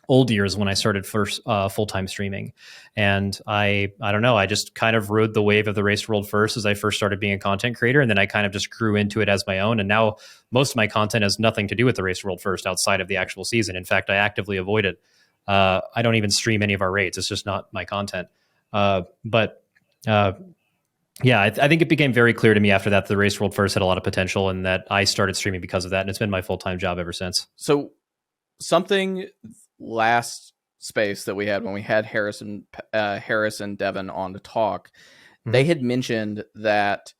old years when I started first full-time streaming. And I don't know, I just kind of rode the wave of the Race World First as I first started being a content creator. And then I kind of just grew into it as my own. And now most of my content has nothing to do with the Race World First outside of the actual season. In fact, I actively avoid it. I don't even stream any of our raids. It's just not my content. But yeah, I think it became very clear to me after that the Race World First had a lot of potential and that I started streaming because of that. And it's been my full-time job ever since. So something last space that we had when we had Harris and Devin on to talk, they had mentioned that,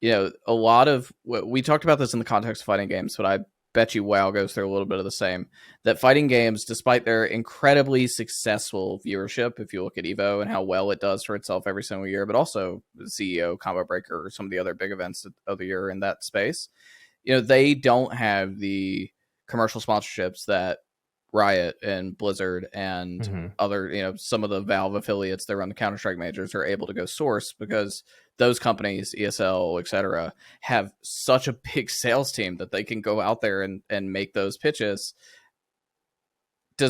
a lot of we talked about this in the context of fighting games, but I bet you WoW goes through a little bit of the same, that fighting games, despite their incredibly successful viewership, if you look at Evo and how well it does for itself every single year, but also the CEO, Combo Breaker, or some of the other big events of the year in that space, they don't have the commercial sponsorships that Riot and Blizzard and other, some of the Valve affiliates that run the Counter-Strike majors are able to go source, because those companies, ESL, etc., have such a big sales team that they can go out there and make those pitches. Do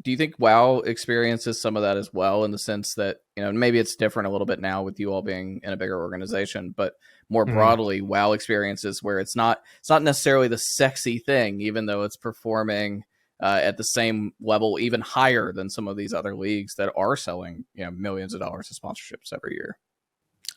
you think WoW experiences some of that as well, in the sense that, maybe it's different a little bit now with you all being in a bigger organization, but more broadly, WoW experiences where it's not necessarily the sexy thing, even though it's performing at the same level, even higher than some of these other leagues that are selling, millions of dollars of sponsorships every year?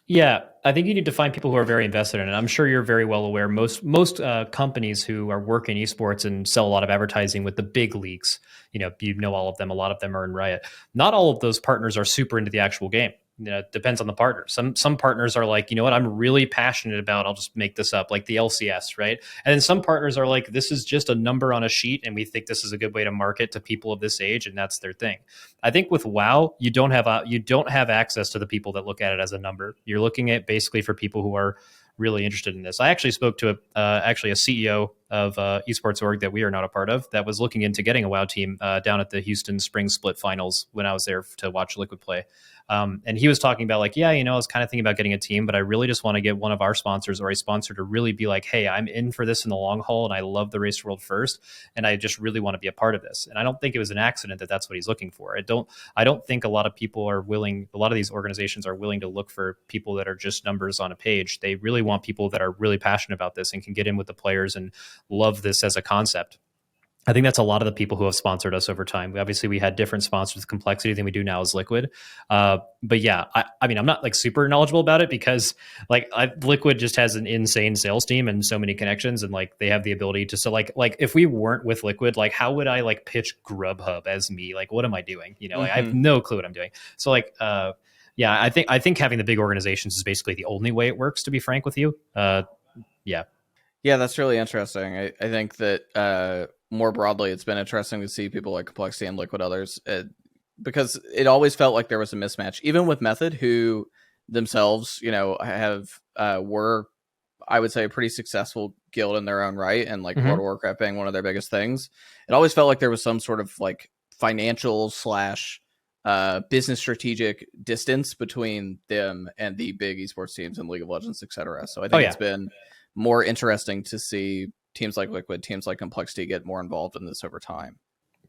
Yeah, I think you need to find people who are very invested in it. I'm sure you're very well aware. Most companies who are working esports and sell a lot of advertising with the big leagues, you know all of them. A lot of them are in Riot. Not all of those partners are super into the actual game. It depends on the partner. Some partners are like, what I'm really passionate about, I'll just make this up, like the LCS, right? And then some partners are like, this is just a number on a sheet, and we think this is a good way to market to people of this age, and that's their thing. I think with WoW, you don't have access to the people that look at it as a number. You're looking at basically for people who are really interested in this. I actually spoke to a CEO of Esports org that we are not a part of, that was looking into getting a WoW team down at the Houston Spring Split Finals when I was there to watch Liquid play. And he was talking about like, I was kind of thinking about getting a team, but I really just want to get one of our sponsors or a sponsor to really be like, hey, I'm in for this in the long haul, and I love the Race World First, and I just really want to be a part of this. And I don't think it was an accident that that's what he's looking for. I don't think a lot of these organizations are willing to look for people that are just numbers on a page. They really want people that are really passionate about this and can get in with the players and love this as a concept. I think that's a lot of the people who have sponsored us over time. We had different sponsors with complexity than we do now as Liquid. But yeah, I mean, I'm not like super knowledgeable about it because Liquid just has an insane sales team and so many connections, and like they have the ability to, so like if we weren't with Liquid, like how would I like pitch Grubhub as me? Like, what am I doing? Like, I have no clue what I'm doing. So like, yeah, I think having the big organizations is basically the only way it works, to be frank with you. Yeah. Yeah, that's really interesting. I think that more broadly, it's been interesting to see people like Complexity and Liquid others, because it always felt like there was a mismatch, even with Method, who themselves, were, I would say, a pretty successful guild in their own right, and like World of Warcraft being one of their biggest things. It always felt like there was some sort of like financial / business strategic distance between them and the big esports teams in League of Legends, etc. So I think it's been more interesting to see teams like Liquid, teams like Complexity get more involved in this over time.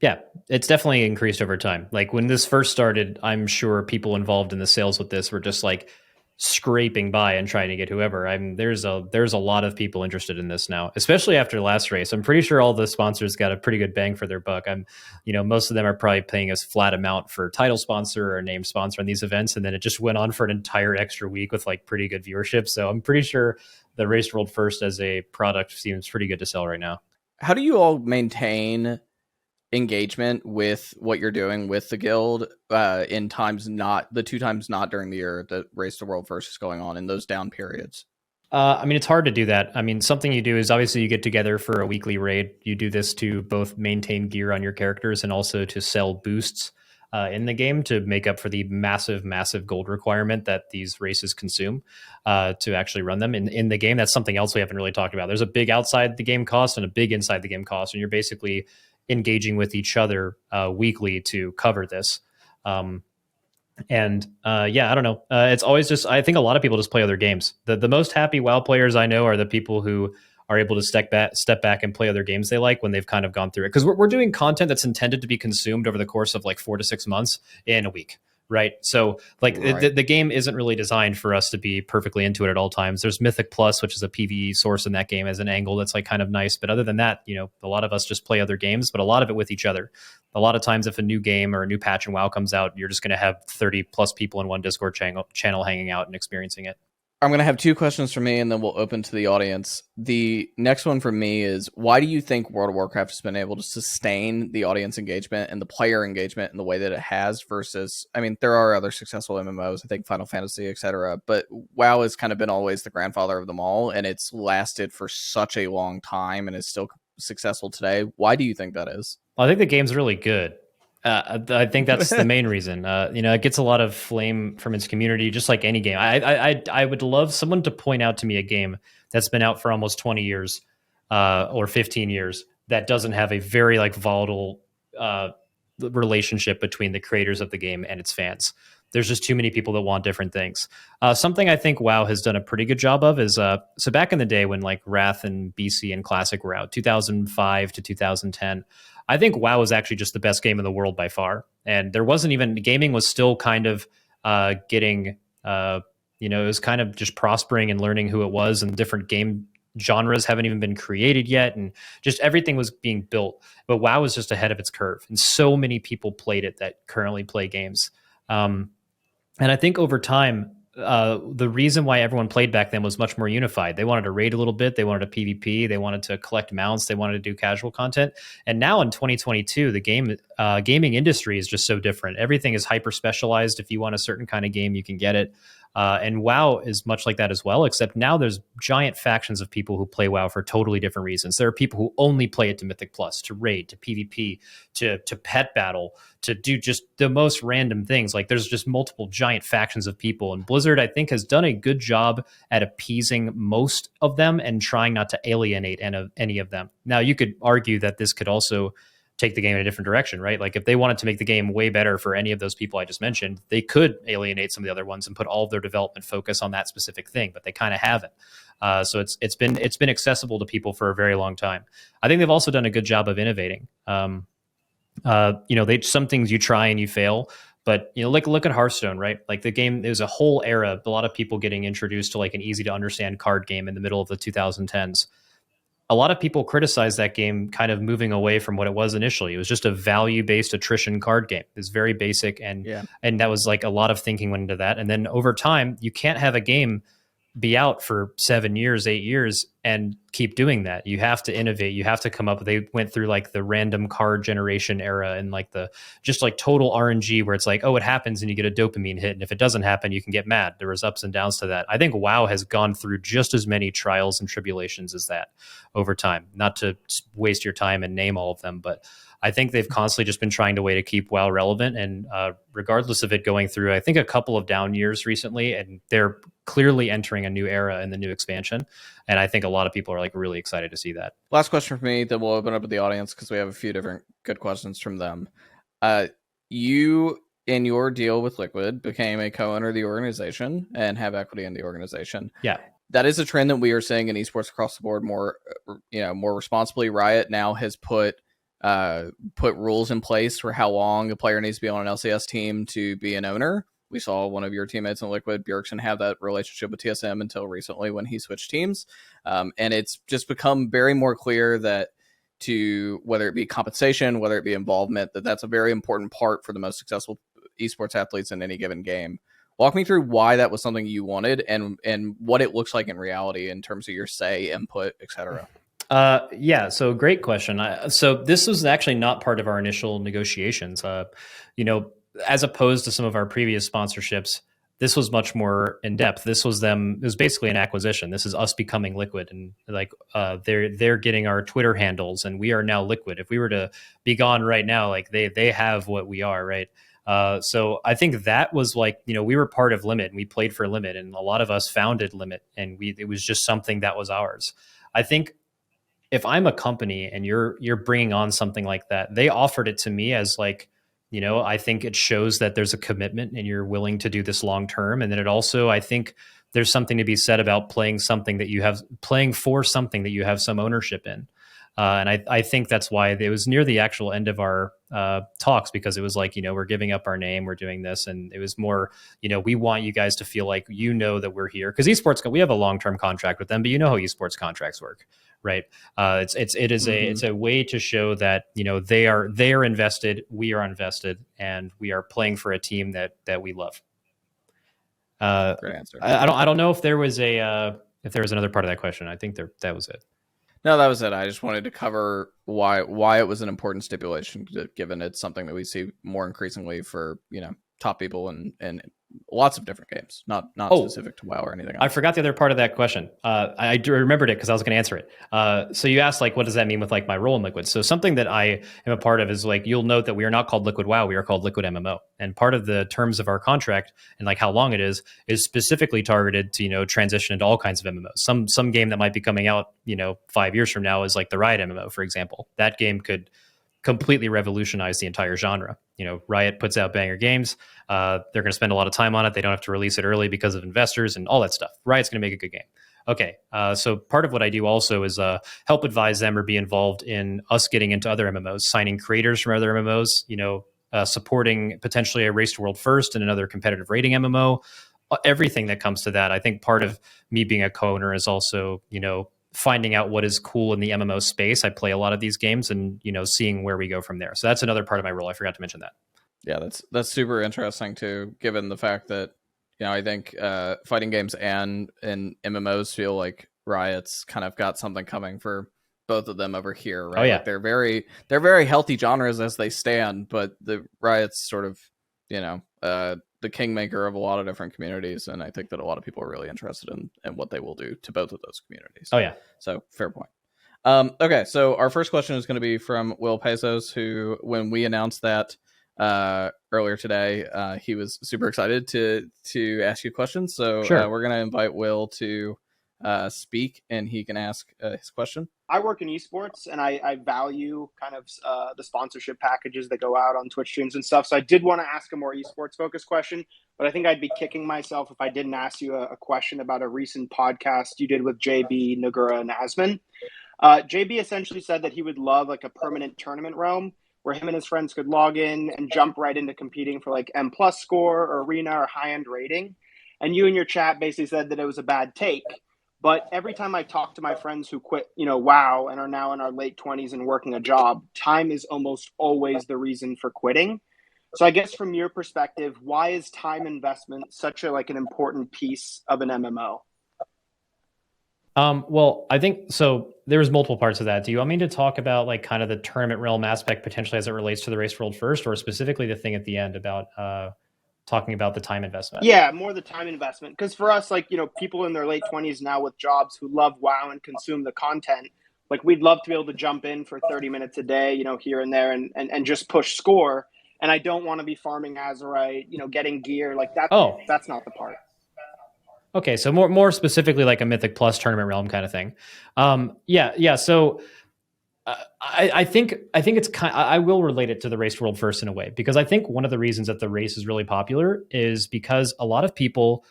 Yeah, it's definitely increased over time. Like when this first started, I'm sure people involved in the sales with this were just like scraping by and trying to get whoever. There's a lot of people interested in this now, especially after last race. I'm pretty sure all the sponsors got a pretty good bang for their buck. Most of them are probably paying us flat amount for title sponsor or name sponsor on these events, and then it just went on for an entire extra week with like pretty good viewership. So I'm pretty sure the Race World First as a product seems pretty good to sell right now. How do you all maintain engagement with what you're doing with the guild in times not the 2 times not during the year that Race to World First is going on, in those down periods? It's hard to do that. Something you do is obviously you get together for a weekly raid. You do this to both maintain gear on your characters and also to sell boosts in the game to make up for the massive gold requirement that these races consume to actually run them in the game. That's something else we haven't really talked about. There's a big outside the game cost and a big inside the game cost, and you're basically engaging with each other weekly to cover this. And yeah, I don't know. It's always just, I think a lot of people just play other games. The most happy WoW players I know are the people who are able to step back and play other games they like when they've kind of gone through it. Because we're doing content that's intended to be consumed over the course of like 4 to 6 months in a week. Right. So like Right. the game isn't really designed for us to be perfectly into it at all times. There's Mythic Plus, which is a PvE source in that game as an angle that's like kind of nice. But other than that, a lot of us just play other games, but a lot of it with each other. A lot of times if a new game or a new patch in WoW comes out, you're just going to have 30 plus people in one Discord channel hanging out and experiencing it. I'm going to have two questions for me, and then we'll open to the audience. The next one for me is, why do you think World of Warcraft has been able to sustain the audience engagement and the player engagement in the way that it has versus, I mean, there are other successful MMOs, I think Final Fantasy, etc., but WoW has kind of been always the grandfather of them all, and it's lasted for such a long time and is still successful today. Why do you think that is? Well, I think the game's really good. I think that's the main reason. It gets a lot of flame from its community, just like any game. I would love someone to point out to me a game that's been out for almost 20 years or 15 years that doesn't have a very like volatile relationship between the creators of the game and its fans. There's just too many people that want different things. Something I think WoW has done a pretty good job of is so back in the day when like Wrath and BC and Classic were out, 2005 to 2010. I think WoW was actually just the best game in the world by far. And there wasn't even, gaming was still kind of getting, it was kind of just prospering and learning who it was, and different game genres haven't even been created yet. And just everything was being built. But WoW was just ahead of its curve. And so many people played it that currently play games. And I think over time, the reason why everyone played back then was much more unified. They wanted to raid a little bit. They wanted to PvP. They wanted to collect mounts. They wanted to do casual content. And now in 2022, the gaming industry is just so different. Everything is hyper specialized. If you want a certain kind of game, you can get it. And WoW is much like that as well, except now there's giant factions of people who play WoW for totally different reasons. There are people who only play it to Mythic Plus, to raid, to PvP, to pet battle, to do just the most random things. Like there's just multiple giant factions of people. And Blizzard, I think, has done a good job at appeasing most of them and trying not to alienate any of them. Now, you could argue that this could also take the game in a different direction, right? Like if they wanted to make the game way better for any of those people I just mentioned, they could alienate some of the other ones and put all of their development focus on that specific thing, but they kind of haven't. So it's been accessible to people for a very long time. I think they've also done a good job of innovating. Some things you try and you fail, but like look at Hearthstone, right? Like the game, there's a whole era, a lot of people getting introduced to like an easy to understand card game in the middle of the 2010s. A lot of people criticize that game kind of moving away from what it was initially. It was just a value-based attrition card game. It's very basic, and that was like a lot of thinking went into that. And then over time, you can't have a game be out for 7 years, 8 years and keep doing that. You have to innovate. You have to come up. They went through like the random card generation era and like the just like total RNG where it's like, oh, it happens and you get a dopamine hit. And if it doesn't happen, you can get mad. There was ups and downs to that. I think WoW has gone through just as many trials and tribulations as that over time. Not to waste your time and name all of them, but I think they've constantly just been trying to way to keep WoW relevant. And regardless of it going through, I think a couple of down years recently, and they're clearly entering a new era in the new expansion. And I think a lot of people are like really excited to see that. Last question for me, then we'll open up to the audience because we have a few different good questions from them. You, in your deal with Liquid, became a co-owner of the organization and have equity in the organization. Yeah. That is a trend that we are seeing in esports across the board more responsibly. Riot now has put rules in place for how long a player needs to be on an LCS team to be an owner. We saw one of your teammates in Liquid, Bjergsen, have that relationship with TSM until recently when he switched teams. And it's just become very more clear that whether it be compensation, whether it be involvement, that's a very important part for the most successful esports athletes in any given game. Walk me through why that was something you wanted and what it looks like in reality in terms of your say, input, etc. So great question. So this was actually not part of our initial negotiations. As opposed to some of our previous sponsorships, this was much more in depth. It was basically an acquisition. This is us becoming Liquid, and like they're getting our Twitter handles, and we are now Liquid. If we were to be gone right now, like they have what we are, right? So I think that was like, we were part of Limit and we played for Limit, and a lot of us founded Limit, and it was just something that was ours. I think if I'm a company and you're bringing on something like that, they offered it to me as like, I think it shows that there's a commitment and you're willing to do this long term. And then it also, I think there's something to be said about playing for something that you have some ownership in. And I think that's why it was near the actual end of our talks, because it was like, we're giving up our name, we're doing this. And it was more, we want you guys to feel like, that we're here. Because esports, we have a long-term contract with them, but how esports contracts work, right? It's a way to show that, they are invested, we are invested, and we are playing for a team that we love. Great answer. I don't know if there was another part of that question. I think that was it. No, that was it. I just wanted to cover why it was an important stipulation, given it's something that we see more increasingly for top people and lots of different games, not specific to WoW or anything else. I forgot the other part of that question. I remembered it because I was going to answer it. So you asked, like, what does that mean with like my role in Liquid? So something that I am a part of is, like, you'll note that we are not called Liquid WoW, we are called Liquid MMO. And part of the terms of our contract and like how long it is specifically targeted to transition into all kinds of MMOs. Some game that might be coming out 5 years from now is like the Riot MMO, for example. That game could completely revolutionize the entire genre. Riot puts out banger games. They're going to spend a lot of time on it. They don't have to release it early because of investors and all that stuff. Riot's going to make a good game. Okay, so part of what I do also is help advise them or be involved in us getting into other MMOs, signing creators from other MMOs, supporting potentially a Race to World First and another competitive rating MMO, everything that comes to that. I think part of me being a co-owner is also, finding out what is cool in the MMO space. I play a lot of these games and, seeing where we go from there. So that's another part of my role. I forgot to mention that. Yeah, that's super interesting too, given the fact that, I think fighting games and MMOs feel like Riot's kind of got something coming for both of them over here, right? Oh, yeah. Like they're very healthy genres as they stand, but the Riot's sort of, the kingmaker of a lot of different communities, and I think that a lot of people are really interested in what they will do to both of those communities. Oh yeah, so fair point. Okay, so our first question is going to be from Will Pezos, who, when we announced that earlier today, he was super excited to ask you questions. So sure. We're going to invite Will to speak, and he can ask his question. I work in esports, and I value kind of the sponsorship packages that go out on Twitch streams and stuff. So I did want to ask a more esports focused question, but I think I'd be kicking myself if I didn't ask you a question about a recent podcast you did with JB, Nagura, and Asman. JB essentially said that he would love like a permanent tournament realm where him and his friends could log in and jump right into competing for like M+ score or arena or high-end rating. And you in your chat basically said that it was a bad take. But every time I talk to my friends who quit, WoW and are now in our late 20s and working a job, time is almost always the reason for quitting. So I guess from your perspective, why is time investment such an important piece of an MMO? Well, I think so. There's multiple parts of that. Do you want me to talk about like kind of the tournament realm aspect potentially as it relates to the Race World First, or specifically the thing at the end about talking about the time investment? Yeah, more the time investment. Because for us, people in their late 20s now with jobs who love WoW and consume the content, we'd love to be able to jump in for 30 minutes a day, here and there and just push score. And I don't want to be farming Azerite, getting gear like that. Oh, that's not the part. Okay, so more specifically like a Mythic Plus tournament realm kind of thing. Yeah. So I think it's I will relate it to the Race World First in a way, because I think one of the reasons that the race is really popular is because a lot of people,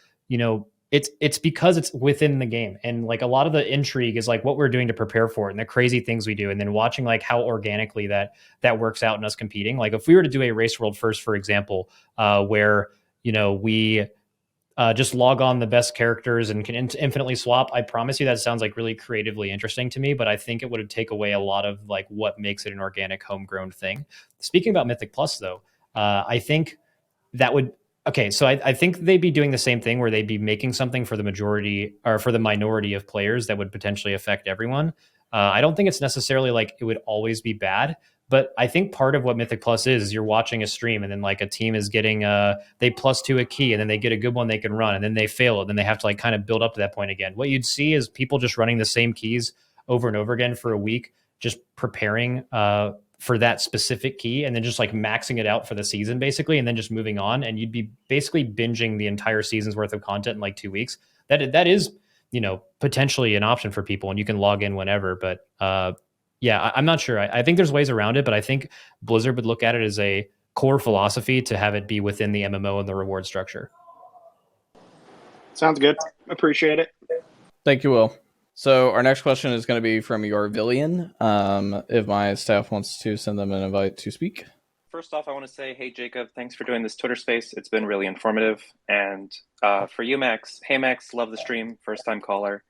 it's because it's within the game, and like a lot of the intrigue is like what we're doing to prepare for it and the crazy things we do, and then watching like how organically that works out in us competing. Like if we were to do a Race World First, for example, where we just log on the best characters and can infinitely swap, I promise you that sounds like really creatively interesting to me, but I think it would take away a lot of like what makes it an organic homegrown thing. Speaking about Mythic Plus though, I think that would, okay, so I think they'd be doing the same thing where they'd be making something for the majority or for the minority of players that would potentially affect everyone. I don't think it's necessarily like it would always be bad, but I think part of what Mythic Plus is you're watching a stream and then like a team is getting they +2 a key and then they get a good one they can run and then they fail it. Then they have to like kind of build up to that point again. What you'd see is people just running the same keys over and over again for a week, just preparing for that specific key and then just like maxing it out for the season basically, and then just moving on. And you'd be basically binging the entire season's worth of content in like 2 weeks. That is, potentially an option for people, and you can log in whenever. But yeah, I'm not sure. I think there's ways around it, but I think Blizzard would look at it as core philosophy to have it be within the MMO and the reward structure. Sounds good. Appreciate it. Thank you, Will. So our next question is going to be from Yorvillian. If my staff wants to send them an invite to speak. First off, I want to say, hey, Jacob, thanks for doing this Twitter space. It's been really informative. And for you, Max, hey, Max, love the stream, first-time caller.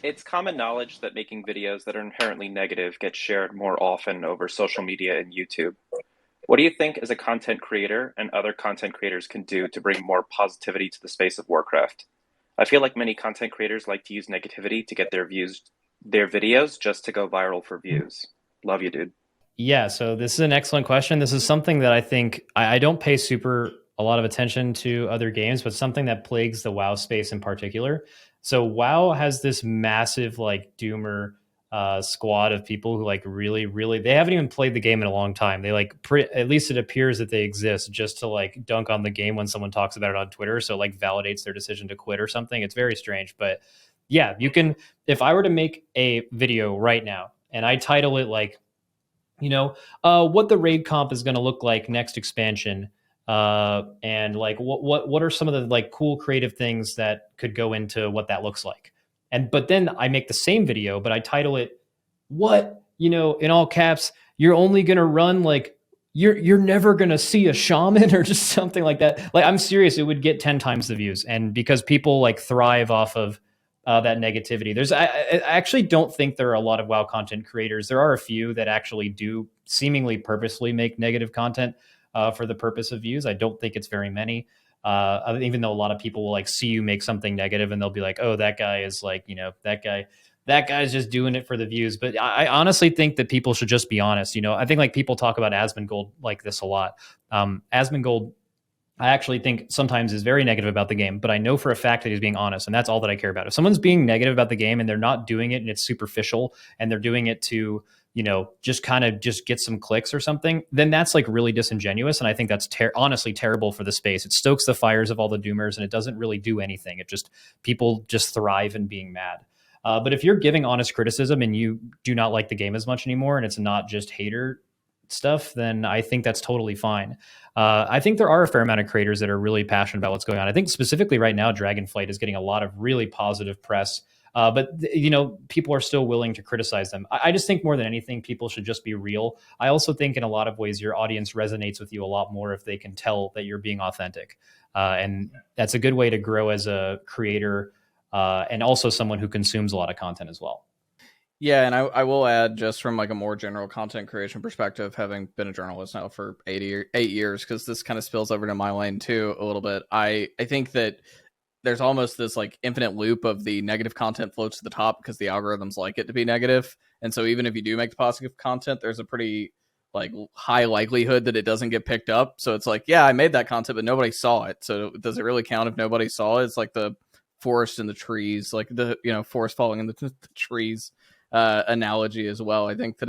It's common knowledge that making videos that are inherently negative get shared more often over social media and YouTube. What do you think as a content creator and other content creators can do to bring more positivity to the space of Warcraft? I feel like many content creators like to use negativity to get their videos just to go viral for views. Love you, dude. Yeah, so this is an excellent question. This is something that I think I don't pay a lot of attention to other games, but something that plagues the WoW space in particular. So WoW has this massive like doomer squad of people who like really, they haven't even played the game in a long time. They like at least it appears that they exist just to like dunk on the game when someone talks about it on Twitter. So like validates their decision to quit or something. It's very strange, but yeah, you can. If I were to make a video right now and I title it like, what the raid comp is going to look like next expansion. And like, what are some of the like cool creative things that could go into what that looks like? But then I make the same video, but I title it, in all caps, you're only going to run like, you're never going to see a shaman or just something like that. Like, I'm serious. It would get 10 times the views. And because people like thrive off of that negativity. I actually don't think there are a lot of WoW content creators. There are a few that actually do seemingly purposely make negative content for the purpose of views. I don't think it's very many. Even though a lot of people will like see you make something negative and they'll be like, oh, that guy is like, that guy's just doing it for the views. But I honestly think that people should just be honest. I think like people talk about Asmongold like this a lot. Asmongold, I actually think sometimes is very negative about the game, but I know for a fact that he's being honest, and that's all that I care about. If someone's being negative about the game and they're not doing it and it's superficial and they're doing it to, just kind of just get some clicks or something, then that's like really disingenuous. And I think that's honestly terrible for the space. It stokes the fires of all the doomers and it doesn't really do anything. People just thrive in being mad. But if you're giving honest criticism and you do not like the game as much anymore and it's not just hater stuff, then I think that's totally fine. I think there are a fair amount of creators that are really passionate about what's going on. I think specifically right now, Dragonflight is getting a lot of really positive press, but people are still willing to criticize them. I just think more than anything, people should just be real. I also think in a lot of ways, your audience resonates with you a lot more if they can tell that you're being authentic. And that's a good way to grow as a creator and also someone who consumes a lot of content as well. Yeah, and I will add, just from like a more general content creation perspective, having been a journalist now for 8 years, because this kind of spills over to my lane too a little bit. I think that there's almost this like infinite loop of the negative content floats to the top because the algorithms like it to be negative. And so even if you do make the positive content, there's a pretty like high likelihood that it doesn't get picked up. So it's like, yeah, I made that content, but nobody saw it. So does it really count if nobody saw it? It's like the forest in the trees, like the forest falling in the trees analogy as well. I think that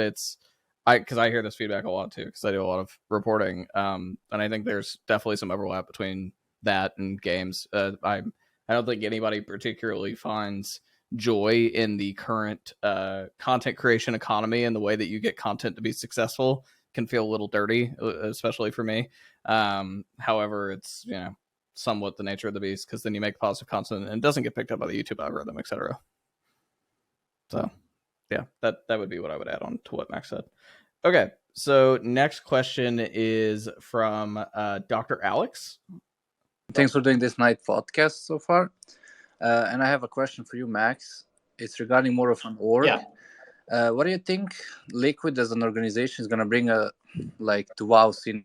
because I hear this feedback a lot too, because I do a lot of reporting, and I think there's definitely some overlap between that and games. I don't think anybody particularly finds joy in the current content creation economy, and the way that you get content to be successful can feel a little dirty, especially for me. However, it's somewhat the nature of the beast, because then you make positive content and it doesn't get picked up by the YouTube algorithm, etc. So yeah, that would be what I would add on to what Max said. Okay, so next question is from Dr. Alex. Thanks for doing this night podcast so far. And I have a question for you, Max. It's regarding more of an org. Yeah. What do you think Liquid as an organization is going to bring to WoW scene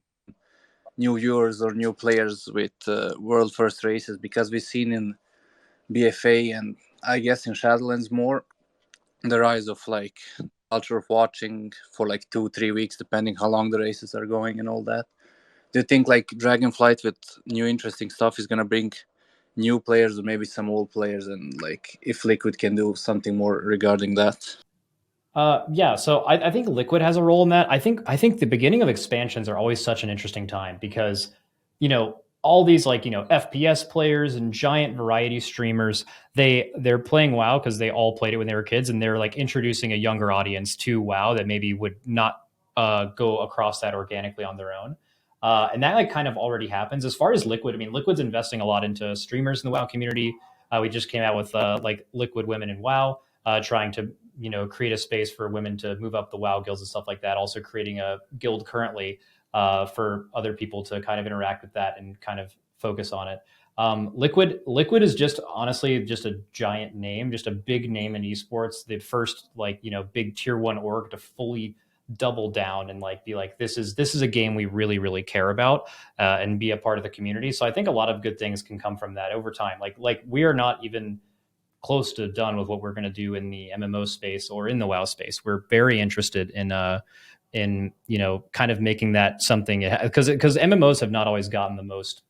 new viewers or new players with world first races? Because we've seen in BFA and I guess in Shadowlands more the rise of like culture of watching for like 2-3 weeks, depending how long the races are going and all that. Do you think like Dragonflight with new interesting stuff is going to bring new players or maybe some old players, and like if Liquid can do something more regarding that? Yeah, so I think Liquid has a role in that. I think the beginning of expansions are always such an interesting time because, all these like, FPS players and giant variety streamers, they're playing WoW because they all played it when they were kids, and they're like introducing a younger audience to WoW that maybe would not go across that organically on their own. And that like kind of already happens. As far as Liquid, I mean, Liquid's investing a lot into streamers in the WoW community. We just came out with like Liquid Women in WoW, trying to create a space for women to move up the WoW guilds and stuff like that. Also creating a guild currently for other people to kind of interact with that and kind of focus on it. Liquid is just honestly just a giant name, just a big name in esports. The first big tier 1 org to fully double down and like be like, this is a game we really, really care about, and be a part of the community. So I think a lot of good things can come from that over time. Like we are not even close to done with what we're going to do in the MMO space or in the WoW space. We're very interested in kind of making that something, because MMOs have not always gotten the most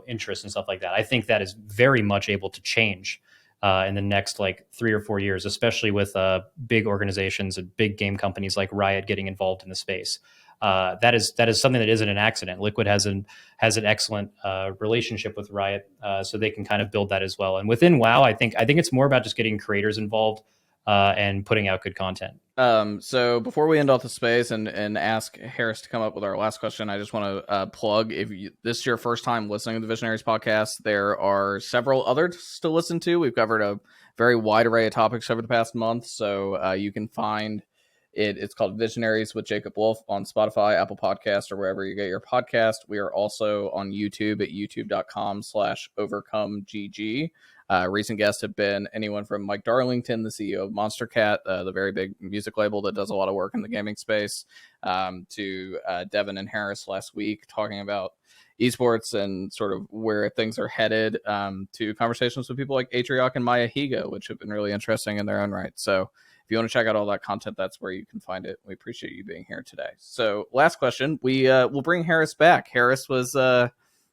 interest and stuff like that. I think that is very much able to change in the next like 3 or 4 years, especially with big organizations and big game companies like Riot getting involved in the space. That is something that isn't an accident. Liquid has an excellent relationship with Riot, so they can kind of build that as well. And within WoW, I think it's more about just getting creators involved and putting out good content. So before we end off the space and ask Harris to come up with our last question, I just want to plug, if this is your first time listening to the Visionaries podcast, there are several others to listen to. We've covered a very wide array of topics over the past month, so you can find it. It's called Visionaries with Jacob Wolf on Spotify, Apple Podcast, or wherever you get your podcast. We are also on YouTube at youtube.com/overcomegg. Recent guests have been anyone from Mike Darlington, the CEO of Monster Cat, the very big music label that does a lot of work in the gaming space, to Devin and Harris last week talking about esports and sort of where things are headed, to conversations with people like Atrioc and Maya Higo, which have been really interesting in their own right. So if you want to check out all that content, that's where you can find it. We appreciate you being here today. So last question, we'll bring Harris back. Harris was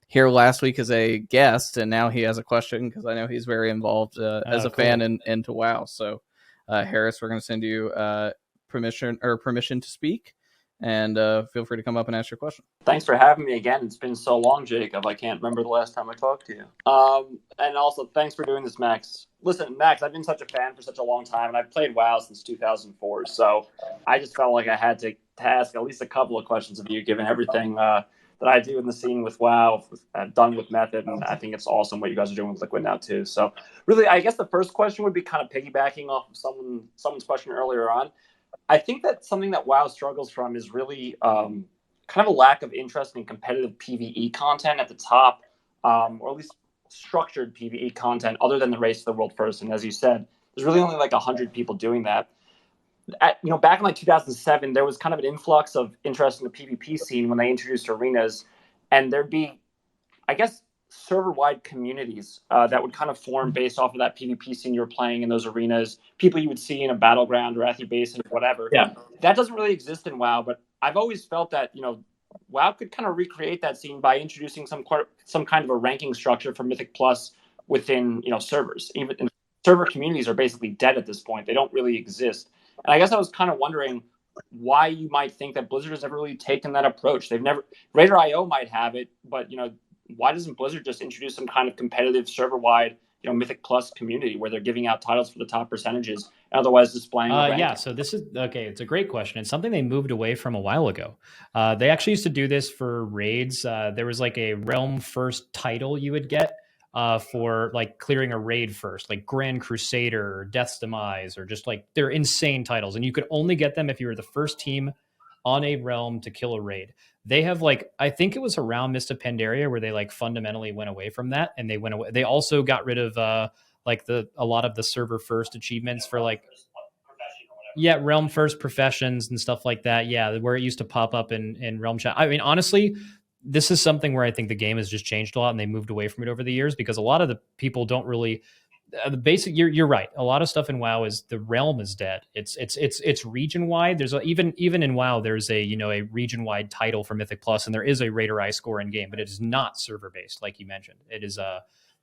here last week as a guest, and now he has a question because I know he's very involved as a fan into WoW. So Harris, we're going to send you permission to speak, and feel free to come up and ask your question. Thanks for having me again. It's been so long, Jacob. I can't remember the last time I talked to you. And also, thanks for doing this, Max. Listen, Max, I've been such a fan for such a long time, and I've played WoW since 2004. So I just felt like I had to ask at least a couple of questions of you, given everything that I do in the scene with WoW, I've done with Method, and I think it's awesome what you guys are doing with Liquid now too. So really, I guess the first question would be kind of piggybacking off of someone's question earlier on. I think that something that WoW struggles from is really kind of a lack of interest in competitive PvE content at the top, or at least structured PvE content other than the Race to the World First. And as you said, there's really only like 100 people doing that. Back in like 2007, there was kind of an influx of interest in the PvP scene when they introduced arenas, and there'd be, I guess, server-wide communities that would kind of form based off of that PvP scene you're playing in those arenas, people you would see in a battleground or at your base and whatever. Yeah. That doesn't really exist in WoW, but I've always felt that, WoW could kind of recreate that scene by introducing some kind of a ranking structure for Mythic Plus within, servers. Even server communities are basically dead at this point. They don't really exist. And I guess I was kind of wondering why you might think that Blizzard has never really taken that approach. Raider.io might have it, but, why doesn't Blizzard just introduce some kind of competitive server-wide, Mythic Plus community where they're giving out titles for the top percentages and otherwise displaying so this is, okay, it's a great question. It's something they moved away from a while ago. They actually used to do this for raids. There was like a Realm First title you would get for like clearing a raid first, like Grand Crusader or Death's Demise, or just like they're insane titles. And you could only get them if you were the first team on a realm to kill a raid. They have like, I think it was around Mist of Pandaria where they like fundamentally went away from that. And they went away. They also got rid of a lot of the server first achievements for like, Realm First professions and stuff like that. Yeah. Where it used to pop up in Realm Chat. I mean, honestly, this is something where I think the game has just changed a lot and they moved away from it over the years because a lot of the people don't really the basic. You're right. A lot of stuff in WoW is the realm is dead. It's region wide. There's even in WoW there's a region wide title for Mythic Plus and there is a Raider I score in game, but it is not server based like you mentioned. It is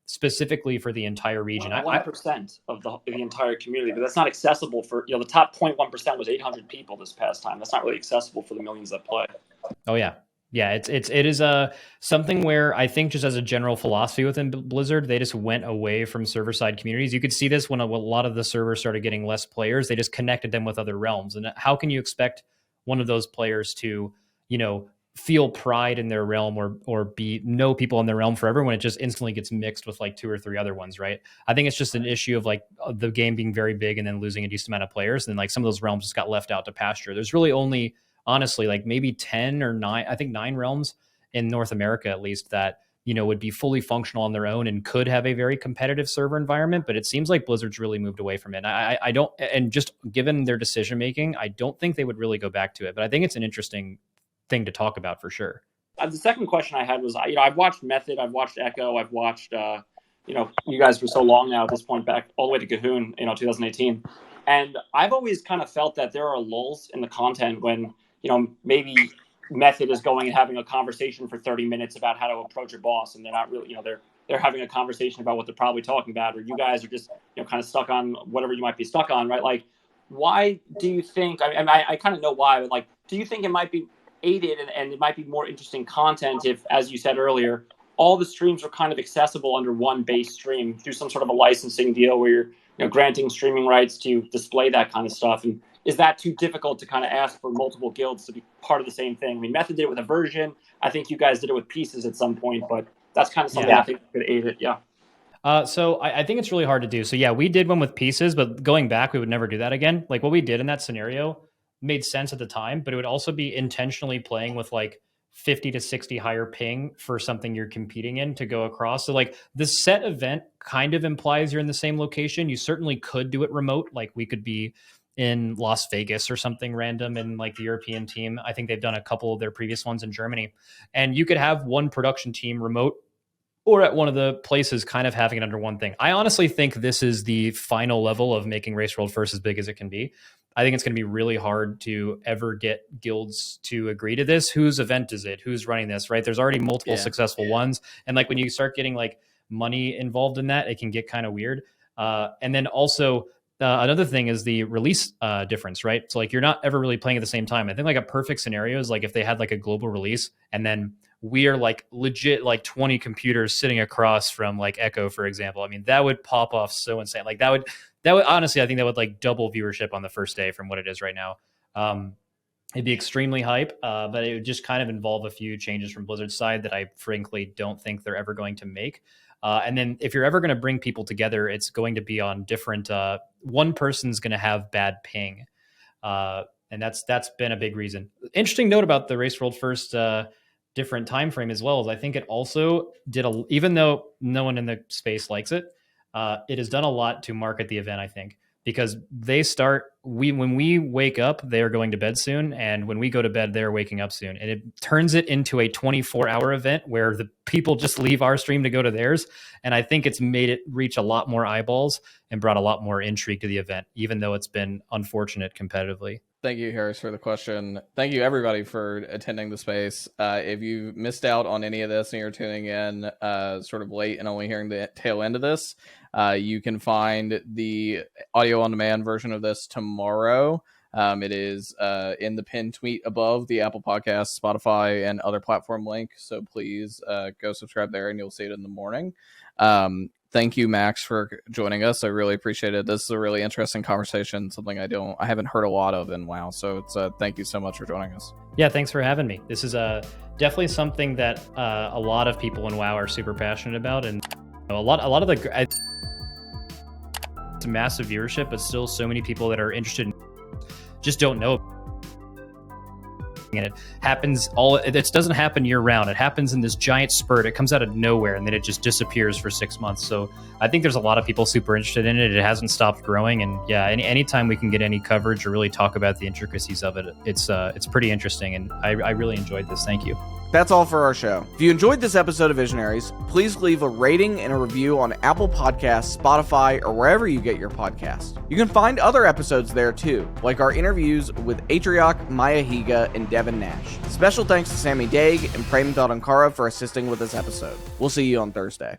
specifically for the entire region. 1% of the entire community, but that's not accessible for the top 0.1% was 800 people this past time. That's not really accessible for the millions that play. Oh yeah. Yeah, it is something where I think just as a general philosophy within Blizzard, they just went away from server-side communities. You could see this when a lot of the servers started getting less players. They just connected them with other realms. And how can you expect one of those players to, feel pride in their realm or know people in their realm forever when it just instantly gets mixed with like 2 or 3 other ones, right? I think it's just an issue of like the game being very big and then losing a decent amount of players. And then like some of those realms just got left out to pasture. There's really only, honestly, like maybe 10 or 9, I think 9 realms in North America at least that, would be fully functional on their own and could have a very competitive server environment. But it seems like Blizzard's really moved away from it. I don't, and just given their decision making, I don't think they would really go back to it. But I think it's an interesting thing to talk about for sure. The second question I had was, I've watched Method, I've watched Echo, I've watched, you guys for so long now at this point, back all the way to Cahoon, 2018. And I've always kind of felt that there are lulls in the content when, maybe Method is going and having a conversation for 30 minutes about how to approach a boss, and they're not really, they're having a conversation about what they're probably talking about, or you guys are just, kind of stuck on whatever you might be stuck on, right? Like, why do you think, I kind of know why, but like, do you think it might be aided and it might be more interesting content if, as you said earlier, all the streams are kind of accessible under one base stream through some sort of a licensing deal where you're granting streaming rights to display that kind of stuff? And is that too difficult to kind of ask for multiple guilds to be part of the same thing? I mean, Method did it with a version. I think you guys did it with pieces at some point, but that's kind of something I think could aid it. Yeah. So I think it's really hard to do. So yeah, we did one with pieces, but going back, we would never do that again. Like what we did in that scenario made sense at the time, but it would also be intentionally playing with like 50 to 60 higher ping for something you're competing in to go across. So like the set event kind of implies you're in the same location. You certainly could do it remote. Like we could be in Las Vegas or something random in like the European team. I think they've done a couple of their previous ones in Germany, and you could have one production team remote or at one of the places kind of having it under one thing. I honestly think this is the final level of making Race World first as big as it can be. I think it's going to be really hard to ever get guilds to agree to this. Whose event is it? Who's running this, right? There's already multiple successful ones. And like when you start getting like money involved in that, it can get kind of weird. And then also another thing is the release difference, right? So like you're not ever really playing at the same time. I think like a perfect scenario is like if they had like a global release and then we are like legit like 20 computers sitting across from like Echo, for example. I mean, that would pop off so insane. Like that would honestly, I think that would like double viewership on the first day from what it is right now. It'd be extremely hype, but it would just kind of involve a few changes from Blizzard's side that I frankly don't think they're ever going to make. And then if you're ever going to bring people together, it's going to be on different, one person's going to have bad ping. And that's been a big reason. Interesting note about the Race World First different time frame as well is I think it also did even though no one in the space likes it, it has done a lot to market the event, I think, because they when we wake up, they are going to bed soon. And when we go to bed, they're waking up soon. And it turns it into a 24-hour event where the people just leave our stream to go to theirs. And I think it's made it reach a lot more eyeballs and brought a lot more intrigue to the event, even though it's been unfortunate competitively. Thank you, Harris, for the question. Thank you, everybody, for attending the space. If you missed out on any of this and you're tuning in sort of late and only hearing the tail end of this, you can find the audio on demand version of this tomorrow. It is in the pinned tweet above the Apple Podcasts, Spotify, and other platform link. So please go subscribe there and you'll see it in the morning. Thank you, Max, for joining us. I really appreciate it. This is a really interesting conversation, something I haven't heard a lot of in WoW. So it's thank you so much for joining us. Yeah, thanks for having me. This is definitely something that a lot of people in WoW are super passionate about, and a lot of the it's a massive viewership, but still so many people that are interested in just don't know. And it doesn't happen year round. It happens in this giant spurt. It comes out of nowhere and then it just disappears for 6 months. So I think there's a lot of people super interested in it. It hasn't stopped growing. And yeah, anytime we can get any coverage or really talk about the intricacies of it, it's pretty interesting. And I really enjoyed this. Thank you. That's all for our show. If you enjoyed this episode of Visionaries, please leave a rating and a review on Apple Podcasts, Spotify, or wherever you get your podcast. You can find other episodes there too, like our interviews with Atrioc, Maya Higa, and Devin Nash. Special thanks to Sammy Daig and Prem Ankara for assisting with this episode. We'll see you on Thursday.